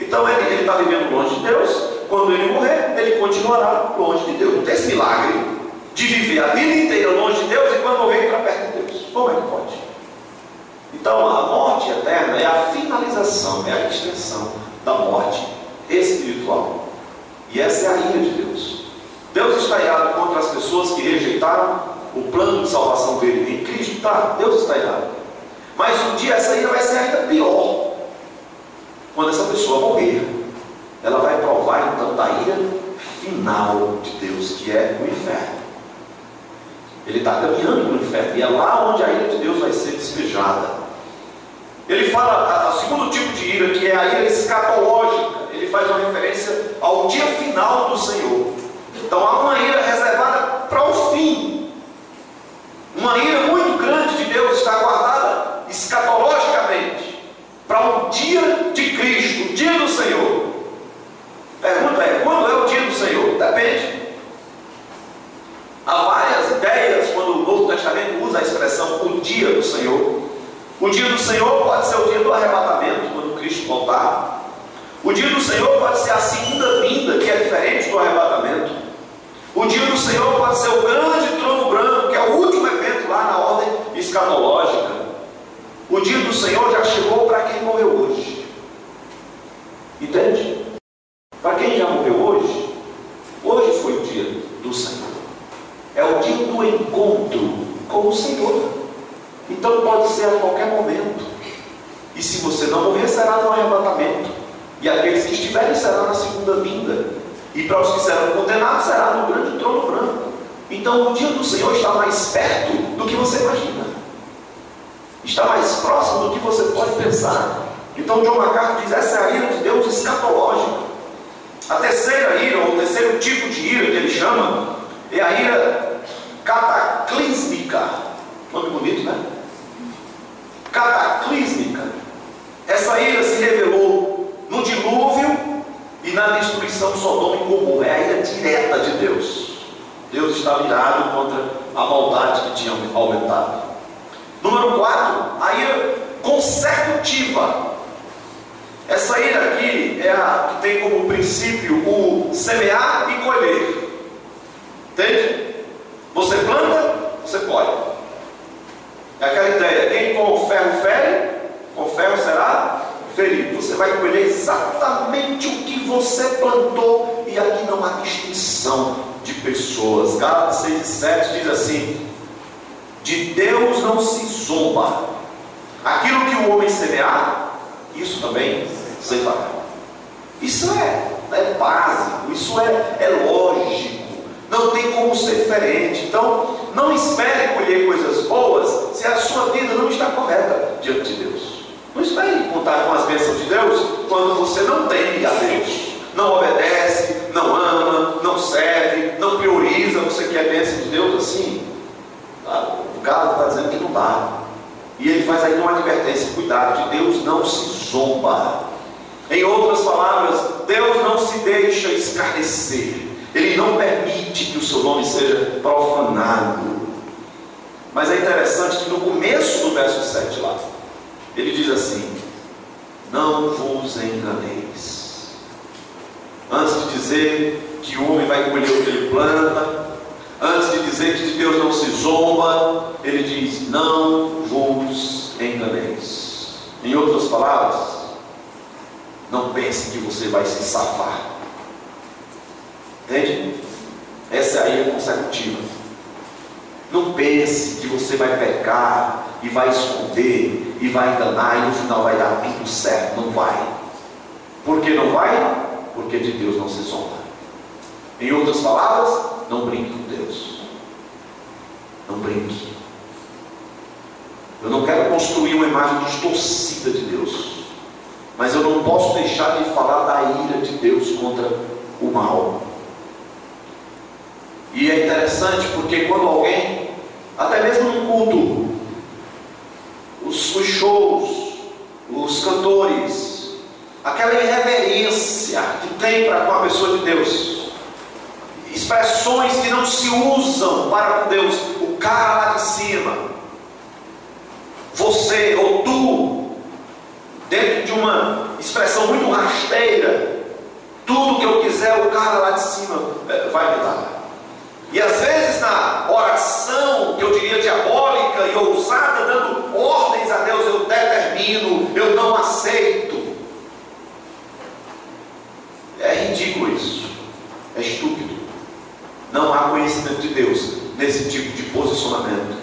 Então ele está vivendo longe de Deus. Quando ele morrer, ele continuará longe de Deus. Não tem esse milagre de viver a vida inteira longe de Deus e quando morrer entrar perto de Deus. Como é que pode? Então a morte eterna é a finalização, é a extensão da morte espiritual. E essa é a ira de Deus. Deus está irado contra as pessoas que rejeitaram o plano de salvação dele em Cristo. Tá, Deus está irado. Mas um dia essa ira vai ser ainda pior. Quando essa pessoa morrer, ela vai provar então da ira final de Deus, que é o inferno. Ele está caminhando para o inferno, e é lá onde a ira de Deus vai ser despejada. Ele fala, o segundo tipo de ira, que é a ira escatológica. Ele faz uma referência ao dia final do Senhor. Então há uma ira reservada para o fim. Uma ira muito grande de Deus está guardada escatologicamente para o dia de Cristo, o dia do Senhor. Pergunta é, quando é o dia do Senhor? Depende. Há várias ideias quando o Novo Testamento usa a expressão o dia do Senhor. O dia do Senhor pode ser o dia do arrebatamento, quando Cristo voltar. O dia do Senhor pode ser a segunda vinda, que é diferente do arrebatamento. O dia do Senhor pode ser o grande trono branco, que é o último evento lá na ordem escatológica. O dia do Senhor já chegou para quem morreu hoje. Entende? Para quem já morreu hoje, hoje foi o dia do Senhor. É o dia do encontro com o Senhor. Então pode ser a qualquer momento. E se você não morrer, será no arrebatamento. E aqueles que estiverem será na segunda vinda. E para os que serão condenados, será no grande trono branco. Então o dia do Senhor está mais perto do que você imagina. Está mais próximo do que você pode pensar. Então John MacArthur diz, essa é a ira de Deus escatológica. A terceira ira, ou o terceiro tipo de ira que ele chama, é a ira cataclísmica. Nome bonito, né? Cataclísmica. Essa ira se revelou no dilúvio e na destruição de Sodoma e Gomorra. É a ira direta de Deus. Deus está virado contra a maldade que tinha aumentado. Número 4, a ira consecutiva. Essa ira aqui é a que tem como princípio o semear e colher. Entende? Você planta, você colhe. É aquela ideia, quem com o ferro fere, com o ferro será ferido. Você vai colher exatamente o que você plantou, e aqui não há distinção de pessoas. Gálatas 6:7 diz assim: de Deus não se zomba. Aquilo que o homem semear, isso também se fará. Isso é básico, isso é lógico. Não tem como ser diferente. Então, não espere colher coisas boas se a sua vida não está correta diante de Deus. Não espere contar com as bênçãos de Deus quando você não teme a Deus, não obedece, não ama, não serve, não prioriza. Você quer a bênção de Deus assim? O Gálatas está dizendo que não dá. E ele faz aí uma advertência: cuidado, de Deus não se zomba. Em outras palavras, Deus não se deixa escarnecer. Ele não permite que o seu nome seja profanado. Mas é interessante que no começo do verso 7 lá, ele diz assim: não vos enganeis. antes de dizer que o homem vai colher o que ele planta, antes de dizer que de Deus não se zomba, ele diz: não vos enganeis. Em outras palavras, não pense que você vai se safar. Entende? Essa aí é consecutiva. Não pense que você vai pecar e vai esconder e vai enganar e no final vai dar tudo certo. Não vai. Por que não vai? Porque de Deus não se zomba. Em outras palavras, não brinque com Deus. Não brinque. Eu não quero construir uma imagem distorcida de Deus, mas eu não posso deixar de falar da ira de Deus contra o mal. E é interessante porque quando alguém, até mesmo no culto, os shows, os cantores, aquela irreverência que tem para com a pessoa de Deus, expressões que não se usam para com Deus, o cara lá de cima, você ou tu, dentro de uma expressão muito rasteira, tudo que eu quiser, o cara lá de cima vai me dar. E às vezes na oração, que eu diria diabólica e ousada, dando ordens a Deus, eu determino, eu não aceito. É ridículo isso, é estúpido. Não há conhecimento de Deus nesse tipo de posicionamento.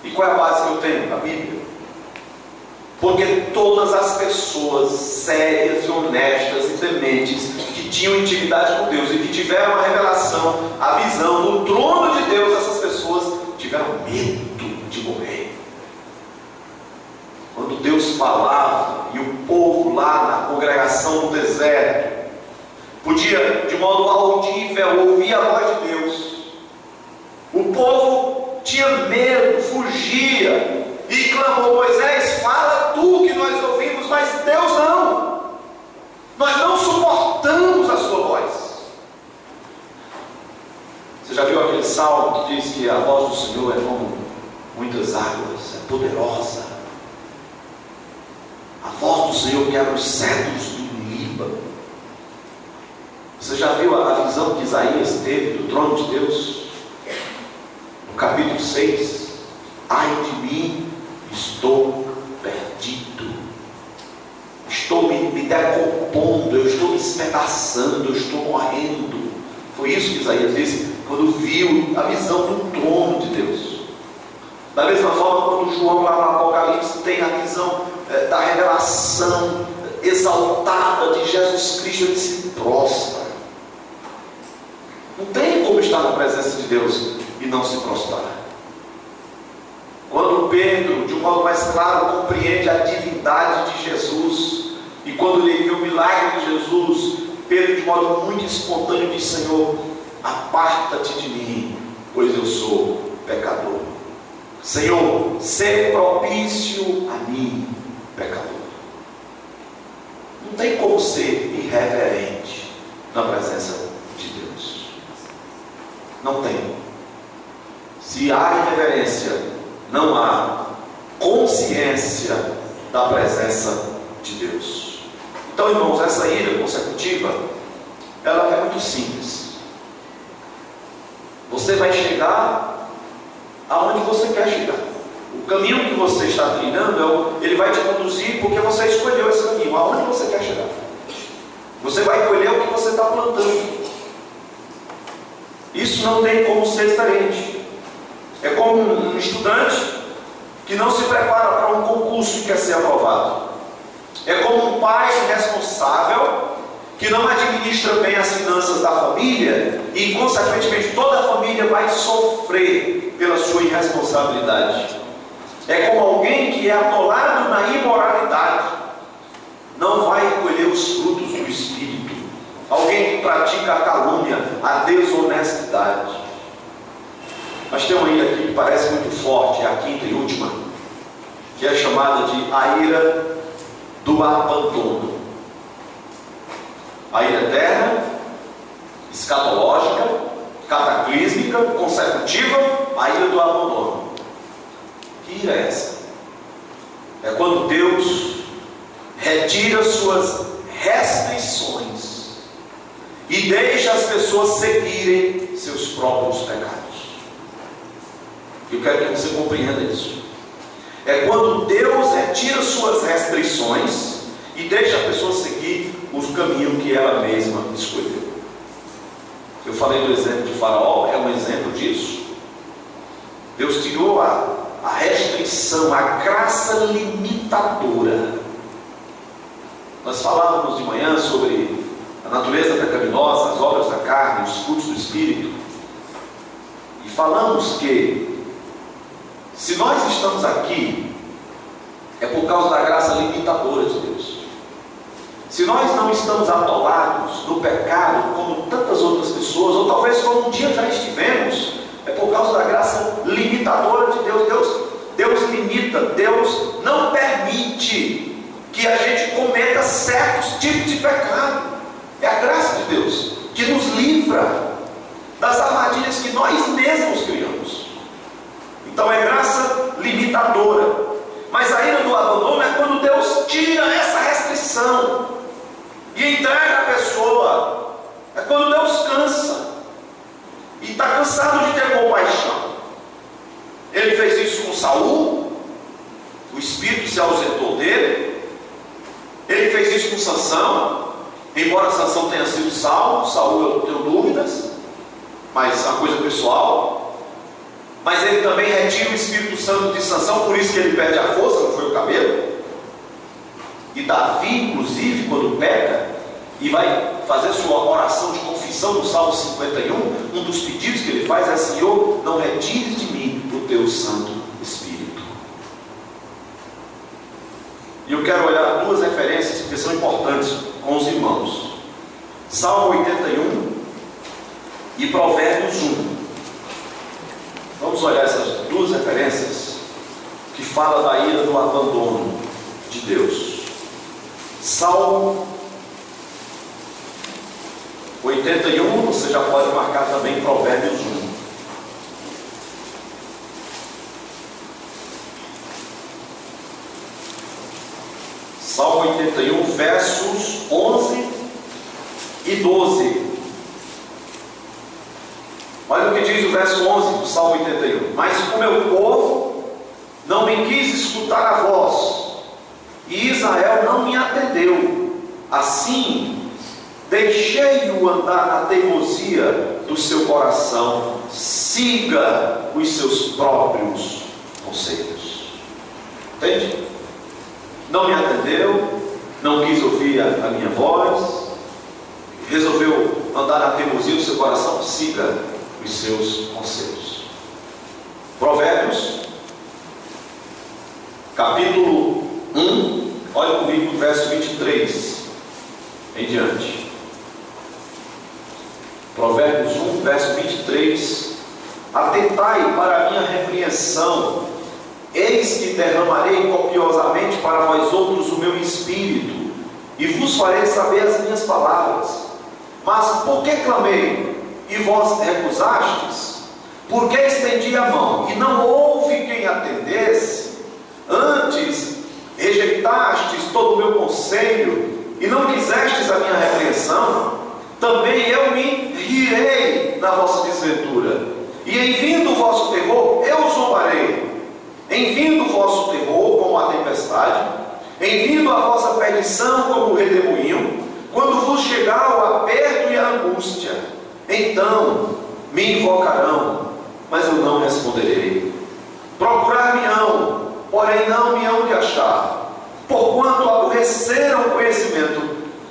E qual é a base que eu tenho? A Bíblia. Porque todas as pessoas sérias e honestas e tementes que tinham intimidade com Deus e que tiveram a revelação, a visão do trono de Deus, essas pessoas tiveram medo de morrer. Quando Deus falava e o povo lá na congregação do deserto podia de modo audível ouvir a voz de Deus, o povo tinha medo, fugia e clamou: Moisés, fala tu que nós ouvimos, mas Deus não. Nós não suportamos a sua voz. Você já viu aquele salmo que diz que a voz do Senhor é como muitas águas, é poderosa. A voz do Senhor quebra os cedros do Líbano. Você já viu a visão que Isaías teve do trono de Deus? No capítulo 6, ai de mim, estou perdido, estou me decompondo, eu estou me espedaçando, eu estou morrendo. Foi isso que Isaías disse quando viu a visão do trono de Deus. Da mesma forma, quando João lá no Apocalipse tem a visão da revelação exaltada de Jesus Cristo, ele se prostra. Não tem como estar na presença de Deus e não se prostrar. Quando Pedro, de um modo mais claro, compreende a divindade de Jesus, e quando ele viu o milagre de Jesus, Pedro, de modo muito espontâneo, diz: Senhor, aparta-te de mim, pois eu sou pecador. Senhor, sê propício a mim, pecador. Não tem como ser irreverente na presença de Deus. Não tem. Se há irreverência, não há consciência da presença de Deus. Então, irmãos, essa ira consecutiva, ela é muito simples. Você vai chegar aonde você quer chegar. O caminho que você está trilhando, ele vai te conduzir porque você escolheu esse caminho. Aonde você quer chegar? Você vai colher o que você está plantando. Isso não tem como ser diferente. É como um estudante que não se prepara para um concurso que quer ser aprovado. É como um pai responsável que não administra bem as finanças da família e, consequentemente, toda a família vai sofrer pela sua irresponsabilidade. É como alguém que é atolado na imoralidade, não vai colher os frutos do Espírito. Alguém que pratica a calúnia, a desonestidade. Mas tem uma ira aqui que parece muito forte, é a quinta e última, que é chamada de a ira do abandono. A ira eterna, escatológica, cataclísmica, consecutiva, a ira do abandono. Que ira é essa? É quando Deus retira suas restrições e deixa as pessoas seguirem seus próprios pecados. Eu quero que você compreenda isso. É quando Deus retira suas restrições e deixa a pessoa seguir o caminho que ela mesma escolheu. Eu falei do exemplo de Faraó, é um exemplo disso. Deus tirou a restrição, a graça limitadora. Nós falávamos de manhã sobre a natureza pecaminosa, as obras da carne, os frutos do Espírito, e falamos que se nós estamos aqui, é por causa da graça limitadora de Deus. Se nós não estamos atolados no pecado, como tantas outras pessoas, ou talvez como um dia já estivemos, é por causa da graça limitadora de Deus. Deus limita, Deus não permite que a gente cometa certos tipos de pecado. É a graça de Deus que nos livra das armadilhas que nós mesmos criamos. Então é graça limitadora. Mas a ira do abandono é quando Deus tira essa restrição e entrega a pessoa. É quando Deus cansa e está cansado de ter compaixão. Ele fez isso com Saul, o Espírito se ausentou dele. Ele fez isso com Sansão, embora Sansão tenha sido salvo. Saul eu tenho dúvidas, mas é uma coisa pessoal. Mas ele também retira o Espírito Santo de Sansão, por isso que ele perde a força, não foi o cabelo. E Davi, inclusive, quando peca e vai fazer sua oração de confissão no Salmo 51, um dos pedidos que ele faz é: Senhor, não retires de mim o teu Santo Espírito. E eu quero olhar duas referências que são importantes com os irmãos: Salmo 81 e Provérbios 1. Vamos olhar essas duas referências que falam da ira do abandono de Deus. Salmo 81, você já pode marcar também Provérbios 1. Salmo 81, versos 11 e 12. Olha o que diz o verso 11 do Salmo 81. Mas o meu povo não me quis escutar a voz, e Israel não me atendeu. Assim, deixei-o andar na teimosia do seu coração. Siga os seus próprios conselhos. Entende? Não me atendeu, não quis ouvir a minha voz, resolveu andar na teimosia do seu coração. Siga os seus conselhos. Provérbios, capítulo 1, olha comigo no verso 23 em diante. Provérbios 1, verso 23: Atentai para a minha repreensão, eis que derramarei copiosamente para vós outros o meu espírito, e vos farei saber as minhas palavras. Mas por que clamei e vós recusastes? Porque estendi a mão e não houve quem atendesse? Antes rejeitastes todo o meu conselho e não quisestes a minha repreensão? Também eu me rirei na vossa desventura, e em vindo o vosso terror eu zombarei. Em vindo o vosso terror como a tempestade, em vindo a vossa perdição como o redemoinho, quando vos chegar o aperto e a angústia, então me invocarão, mas eu não responderei. Procurar-me-ão, porém não me hão de achar, porquanto aborreceram o conhecimento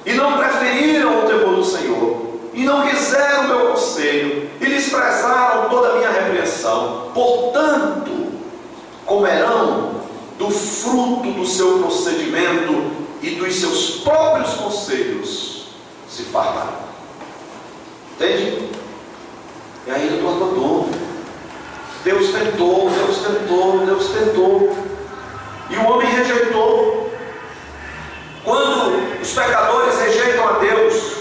e não preferiram o temor do Senhor, e não quiseram o meu conselho, e desprezaram toda a minha repreensão. Portanto, comerão do fruto do seu procedimento, e dos seus próprios conselhos se fartarão. Entende? É a ira do abandono. Deus tentou, e o homem rejeitou. Quando os pecadores rejeitam a Deus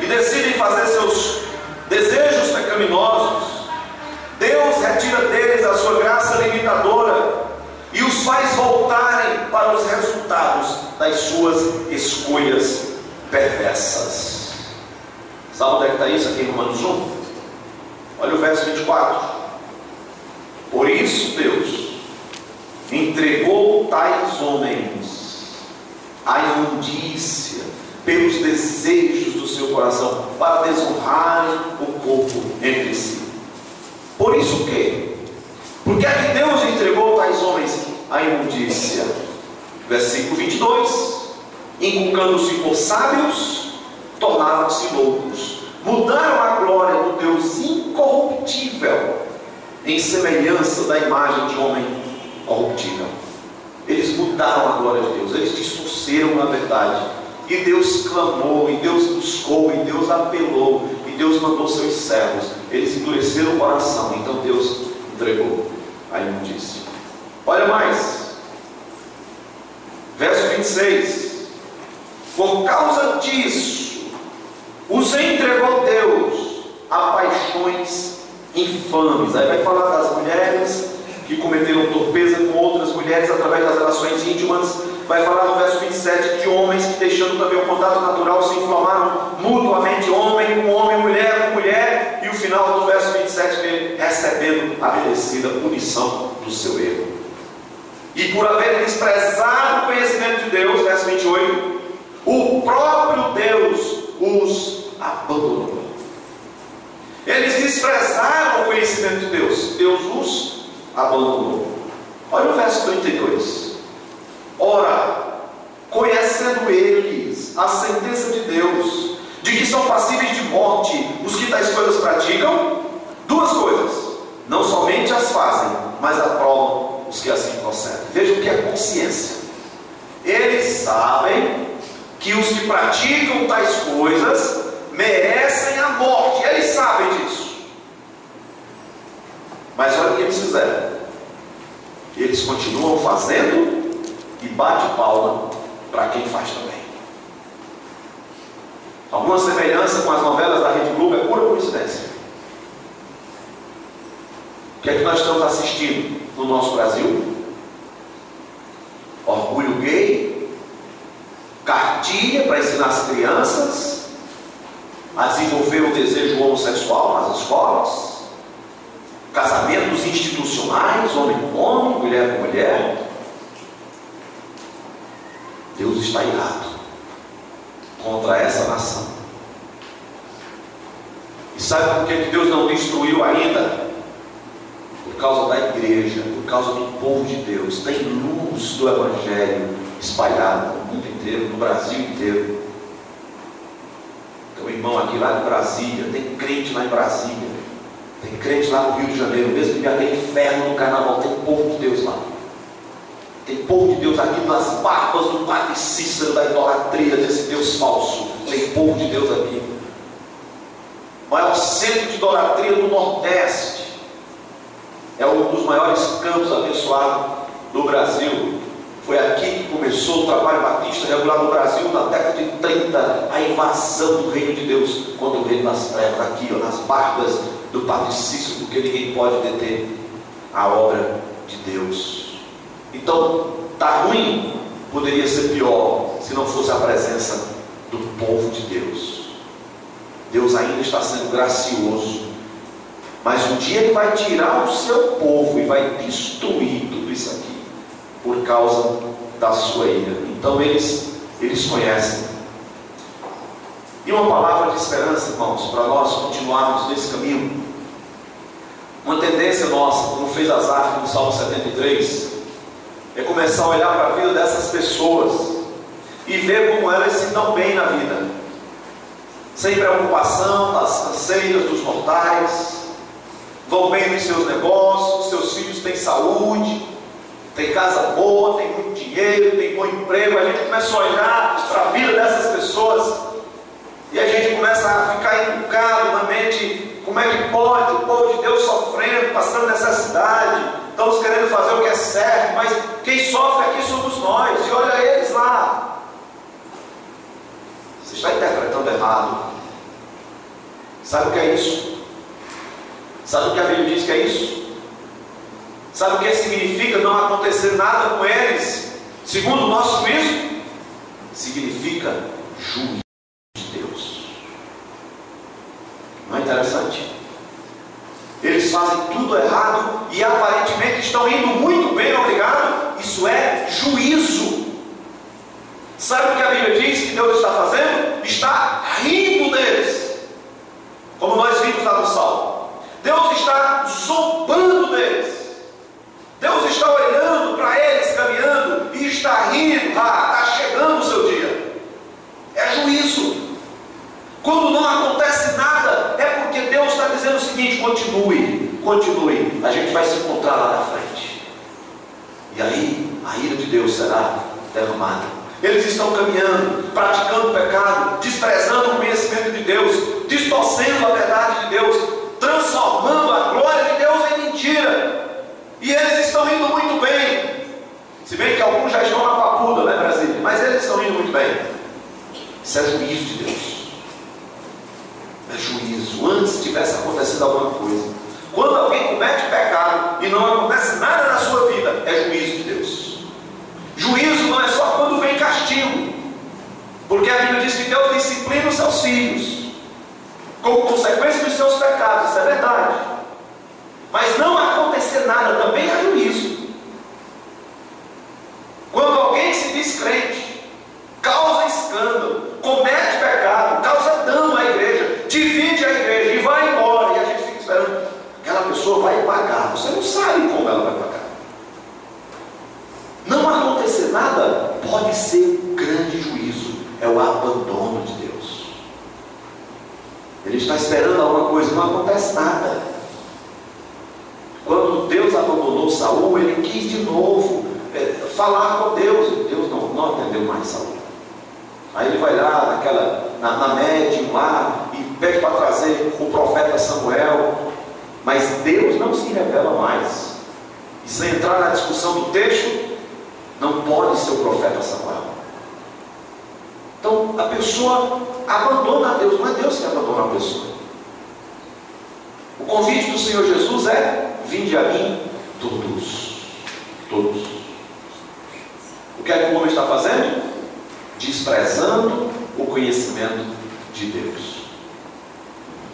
e decidem fazer seus desejos pecaminosos, Deus retira deles a sua graça limitadora e os faz voltarem para os resultados das suas escolhas perversas. Sabe onde é que está isso aqui em Romanos 1? Olha o verso 24. Por isso Deus entregou tais homens à imundícia pelos desejos do seu coração, para desonrarem o corpo entre si. Por isso o quê? Porque é que Deus entregou tais homens à imundícia? Versículo 22. Inculcando-se por sábios, tornaram-se loucos, mudaram a glória do Deus incorruptível em semelhança da imagem de homem corruptível. Eles mudaram a glória de Deus, eles distorceram a verdade, e Deus clamou, e Deus buscou, e Deus apelou, e Deus mandou seus servos. Eles endureceram o coração, então Deus entregou a imundícia. Olha mais, verso 26. Por causa disso os entregou Deus a paixões infames. Aí vai falar das mulheres que cometeram torpeza com outras mulheres através das relações íntimas. Vai falar no verso 27 de homens que, deixando também o contato natural, se inflamaram mutuamente, homem com homem, mulher com mulher. E o final do verso 27 dele, recebendo a merecida punição do seu erro. E por haverem desprezado o conhecimento de Deus, verso 28, o próprio Deus os abandonou. Eles desprezaram o conhecimento de Deus, Deus os abandonou. Olha o verso 32. Ora, conhecendo eles a sentença de Deus, de que são passíveis de morte os que tais coisas praticam, duas coisas: não somente as fazem, mas aprovam os que assim procedem. Vejam o que é consciência. Eles sabem que os que praticam tais coisas merecem a morte, eles sabem disso. Mas olha o que eles fizeram. Eles continuam fazendo e bate palma para quem faz também. Alguma semelhança com as novelas da Rede Globo é pura coincidência. O que é que nós estamos assistindo no nosso Brasil? Orgulho gay, cartilha para ensinar as crianças a desenvolver o desejo homossexual nas escolas, casamentos institucionais, homem com homem, mulher com mulher. Deus está irado contra essa nação. E sabe por que Deus não destruiu ainda? Por causa da igreja, por causa do povo de Deus. Tem luz do Evangelho espalhada no mundo inteiro, no Brasil inteiro. Tem um irmão aqui lá de Brasília, tem crente lá em Brasília, tem crente lá no Rio de Janeiro, mesmo que já tem inferno no carnaval, tem povo de Deus lá. Tem povo de Deus aqui nas barbas do Padre Cícero, da idolatria desse Deus falso. Tem povo de Deus aqui. O maior centro de idolatria do Nordeste. É um dos maiores campos abençoados do Brasil. Foi aqui que começou o trabalho batista regular no Brasil, na década de 30, a invasão do reino de Deus, quando o reino das trevas, aqui, ó, nas barbas do Padre Cícero, porque ninguém pode deter a obra de Deus. Então, está ruim, poderia ser pior, se não fosse a presença do povo de Deus. Deus ainda está sendo gracioso, mas um dia Ele vai tirar o seu povo e vai destruir tudo isso aqui, por causa da sua ira. Então eles conhecem. E uma palavra de esperança, irmãos, para nós continuarmos nesse caminho. Uma tendência nossa, como fez Asaf no Salmo 73, é começar a olhar para a vida dessas pessoas e ver como elas se dão bem na vida, sem preocupação das anseias dos mortais, vão bem nos seus negócios, seus filhos têm saúde, tem casa boa, tem muito dinheiro, tem bom emprego. A gente começa a olhar para a vida dessas pessoas e a gente começa a ficar encucado na mente: como é que pode o povo de Deus sofrendo, passando necessidade? Estamos querendo fazer o que é certo, mas quem sofre aqui somos nós, e olha eles lá. Você está interpretando errado. Sabe o que é isso? Sabe o que a Bíblia diz que é isso? Sabe o que significa não acontecer nada com eles, segundo o nosso juízo? Significa juízo de Deus. fazem tudo errado e aparentemente estão indo muito bem, obrigado. Isso é juízo. Sabe o que a Bíblia diz que Deus está fazendo? Está rindo deles, como nós vimos lá no Salmo. Deus está zombando deles. Deus está olhando para eles caminhando e está rindo. Está chegando o seu dia. É juízo. Quando não acontece nada, é porque Deus está dizendo o seguinte: continue, continue, a gente vai se encontrar lá na frente. E aí a ira de Deus será derramada. Eles estão caminhando, praticando pecado, desprezando o conhecimento de Deus, distorcendo a verdade de Deus, transformando a glória de Deus em mentira. E eles estão indo muito bem. Se bem que alguns já estão na papuda, né, Brasília? Mas eles estão indo muito bem. Isso é juízo de Deus. É juízo. Antes tivesse acontecido alguma coisa. Quando alguém comete pecado e não acontece nada na sua vida, é juízo de Deus. Juízo não é só quando vem castigo, porque a Bíblia diz que Deus disciplina os seus filhos como consequência dos seus pecados. Isso é verdade. Mas não acontecer nada também é juízo. Quando alguém se diz crente, causa escândalo, comete pecado, causa dano à igreja, divide a igreja e vai embora, e a gente fica esperando, aquela pessoa vai pagar. Você não sabe como ela vai pagar. Não acontecer nada pode ser um grande juízo. É o abandono de Deus. Ele está esperando alguma coisa e não acontece nada. Quando Deus abandonou Saul, ele quis de novo falar com Deus. Deus não atendeu mais Saul. Aí ele vai lá na médium lá e pede para trazer o profeta Samuel. Mas Deus não se revela mais. E sem entrar na discussão do texto, não pode ser o profeta Samuel. Então a pessoa abandona a Deus. Não é Deus que abandona a pessoa. O convite do Senhor Jesus é: vinde a mim todos. Todos. O que é que o homem está fazendo? Desprezando o conhecimento de Deus.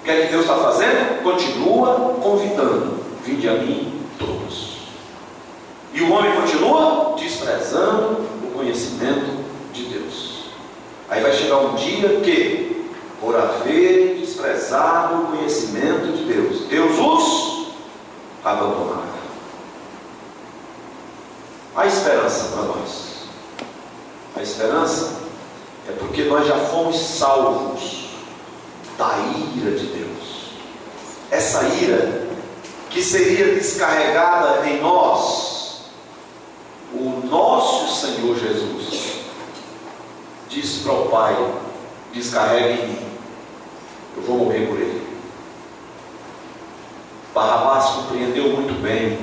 O que é que Deus está fazendo? Continua convidando: vinde a mim todos. E o homem continua desprezando o conhecimento de Deus. Aí vai chegar um dia que, por haver desprezado o conhecimento de Deus, Deus os abandonará. A esperança para nós. A esperança é porque nós já fomos salvos da ira de Deus. Essa ira que seria descarregada em nós, o nosso Senhor Jesus disse para o Pai: descarregue em mim, eu vou morrer por ele. Barrabás compreendeu muito bem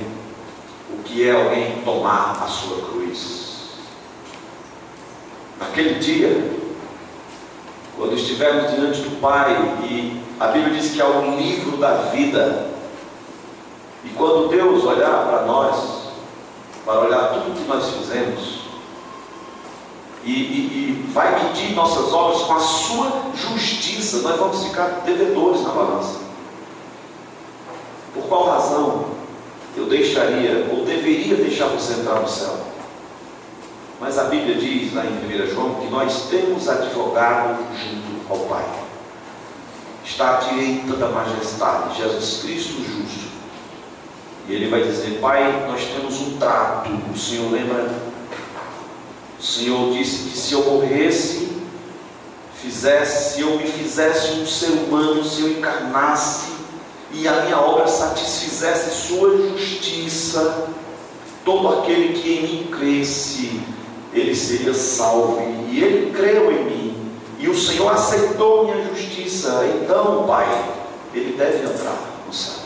o que é alguém tomar a sua cruz. Naquele dia, quando estivermos diante do Pai, e a Bíblia diz que há um livro da vida, e quando Deus olhar para nós, para olhar tudo que nós fizemos, e vai medir nossas obras com a sua justiça, nós vamos ficar devedores na balança. Por qual razão eu deixaria, ou deveria deixar você entrar no céu? Mas a Bíblia diz lá em 1 João que nós temos advogado junto ao Pai. Está à direita da majestade, Jesus Cristo justo. E ele vai dizer: Pai, nós temos um trato. O Senhor lembra? O Senhor disse que se eu morresse, se eu me fizesse um ser humano, se eu encarnasse e a minha obra satisfizesse sua justiça, todo aquele que em mim cresce, ele seria salvo. E ele creu em mim, e o Senhor aceitou minha justiça. Então, Pai, ele deve entrar no céu.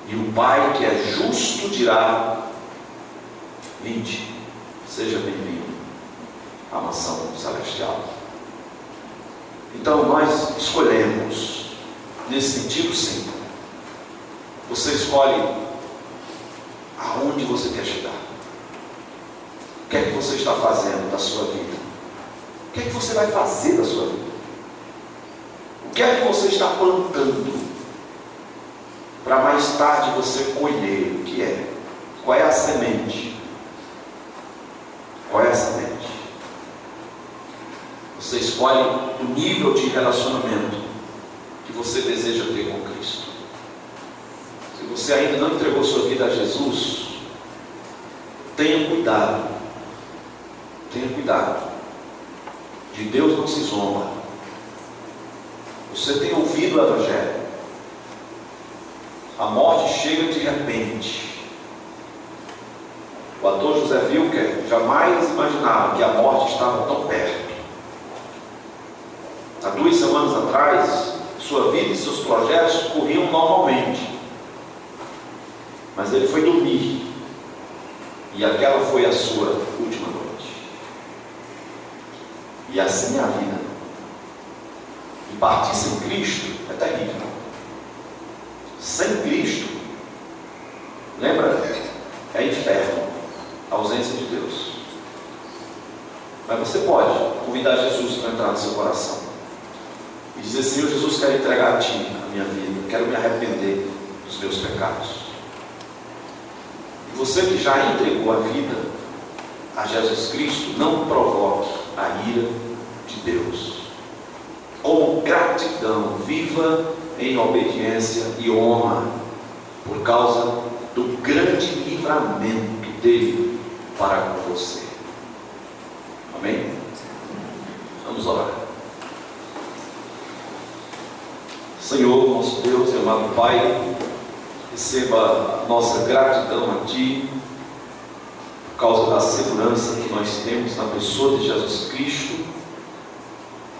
E o Pai, que é justo, dirá: vinde, seja bem-vindo à mansão celestial. Então nós escolhemos, nesse sentido, sim. Você escolhe aonde você quer chegar. O que é que você está fazendo da sua vida? O que é que você vai fazer da sua vida? O que é que você está plantando? para mais tarde você colher. O que é? Qual é a semente? Qual é a semente? Você escolhe o nível de relacionamento que você deseja ter com Cristo. Se você ainda não entregou sua vida a Jesus, tenha cuidado. Tenha cuidado. De Deus não se zomba. Você tem ouvido o Evangelho. A morte chega de repente. O ator José Wilker jamais imaginava que a morte estava tão perto. Há 2 semanas atrás, sua vida e seus projetos corriam normalmente. Mas ele foi dormir. E aquela foi a sua última noite. E assim é a vida. E partir sem Cristo é terrível. Sem Cristo, lembra? É inferno, a ausência de Deus. Mas você pode convidar Jesus para entrar no seu coração e dizer: Senhor Jesus, quero entregar a Ti a minha vida, quero me arrepender dos meus pecados. E você que já entregou a vida a Jesus Cristo, não provoque a ira de Deus. Como gratidão, viva em obediência e honra por causa do grande livramento dele para com você. Amém? Vamos orar. Senhor, nosso Deus e amado Pai, receba a nossa gratidão a Ti por causa da segurança que nós temos na pessoa de Jesus Cristo.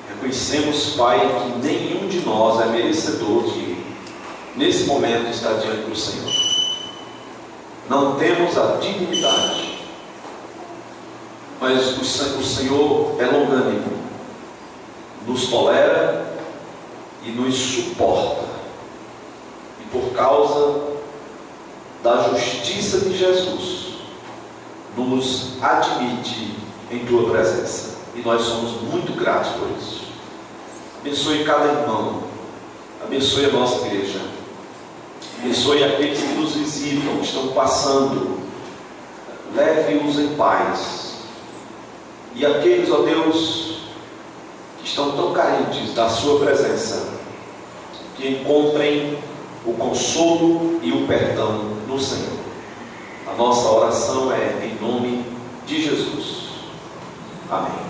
Reconhecemos, Pai, que nenhum de nós é merecedor de, nesse momento, estar diante do Senhor. Não temos a dignidade, mas o Senhor é longânimo, nos tolera e nos suporta. E por causa da justiça de Jesus, nos admite em Tua presença. E nós somos muito gratos por isso. Abençoe cada irmão. Abençoe a nossa igreja. Abençoe aqueles que nos visitam, que estão passando. Leve-os em paz. E aqueles, ó Deus, que estão tão carentes da Sua presença, que encontrem o consolo e o perdão no Senhor. A nossa oração é em nome de Jesus. Amém.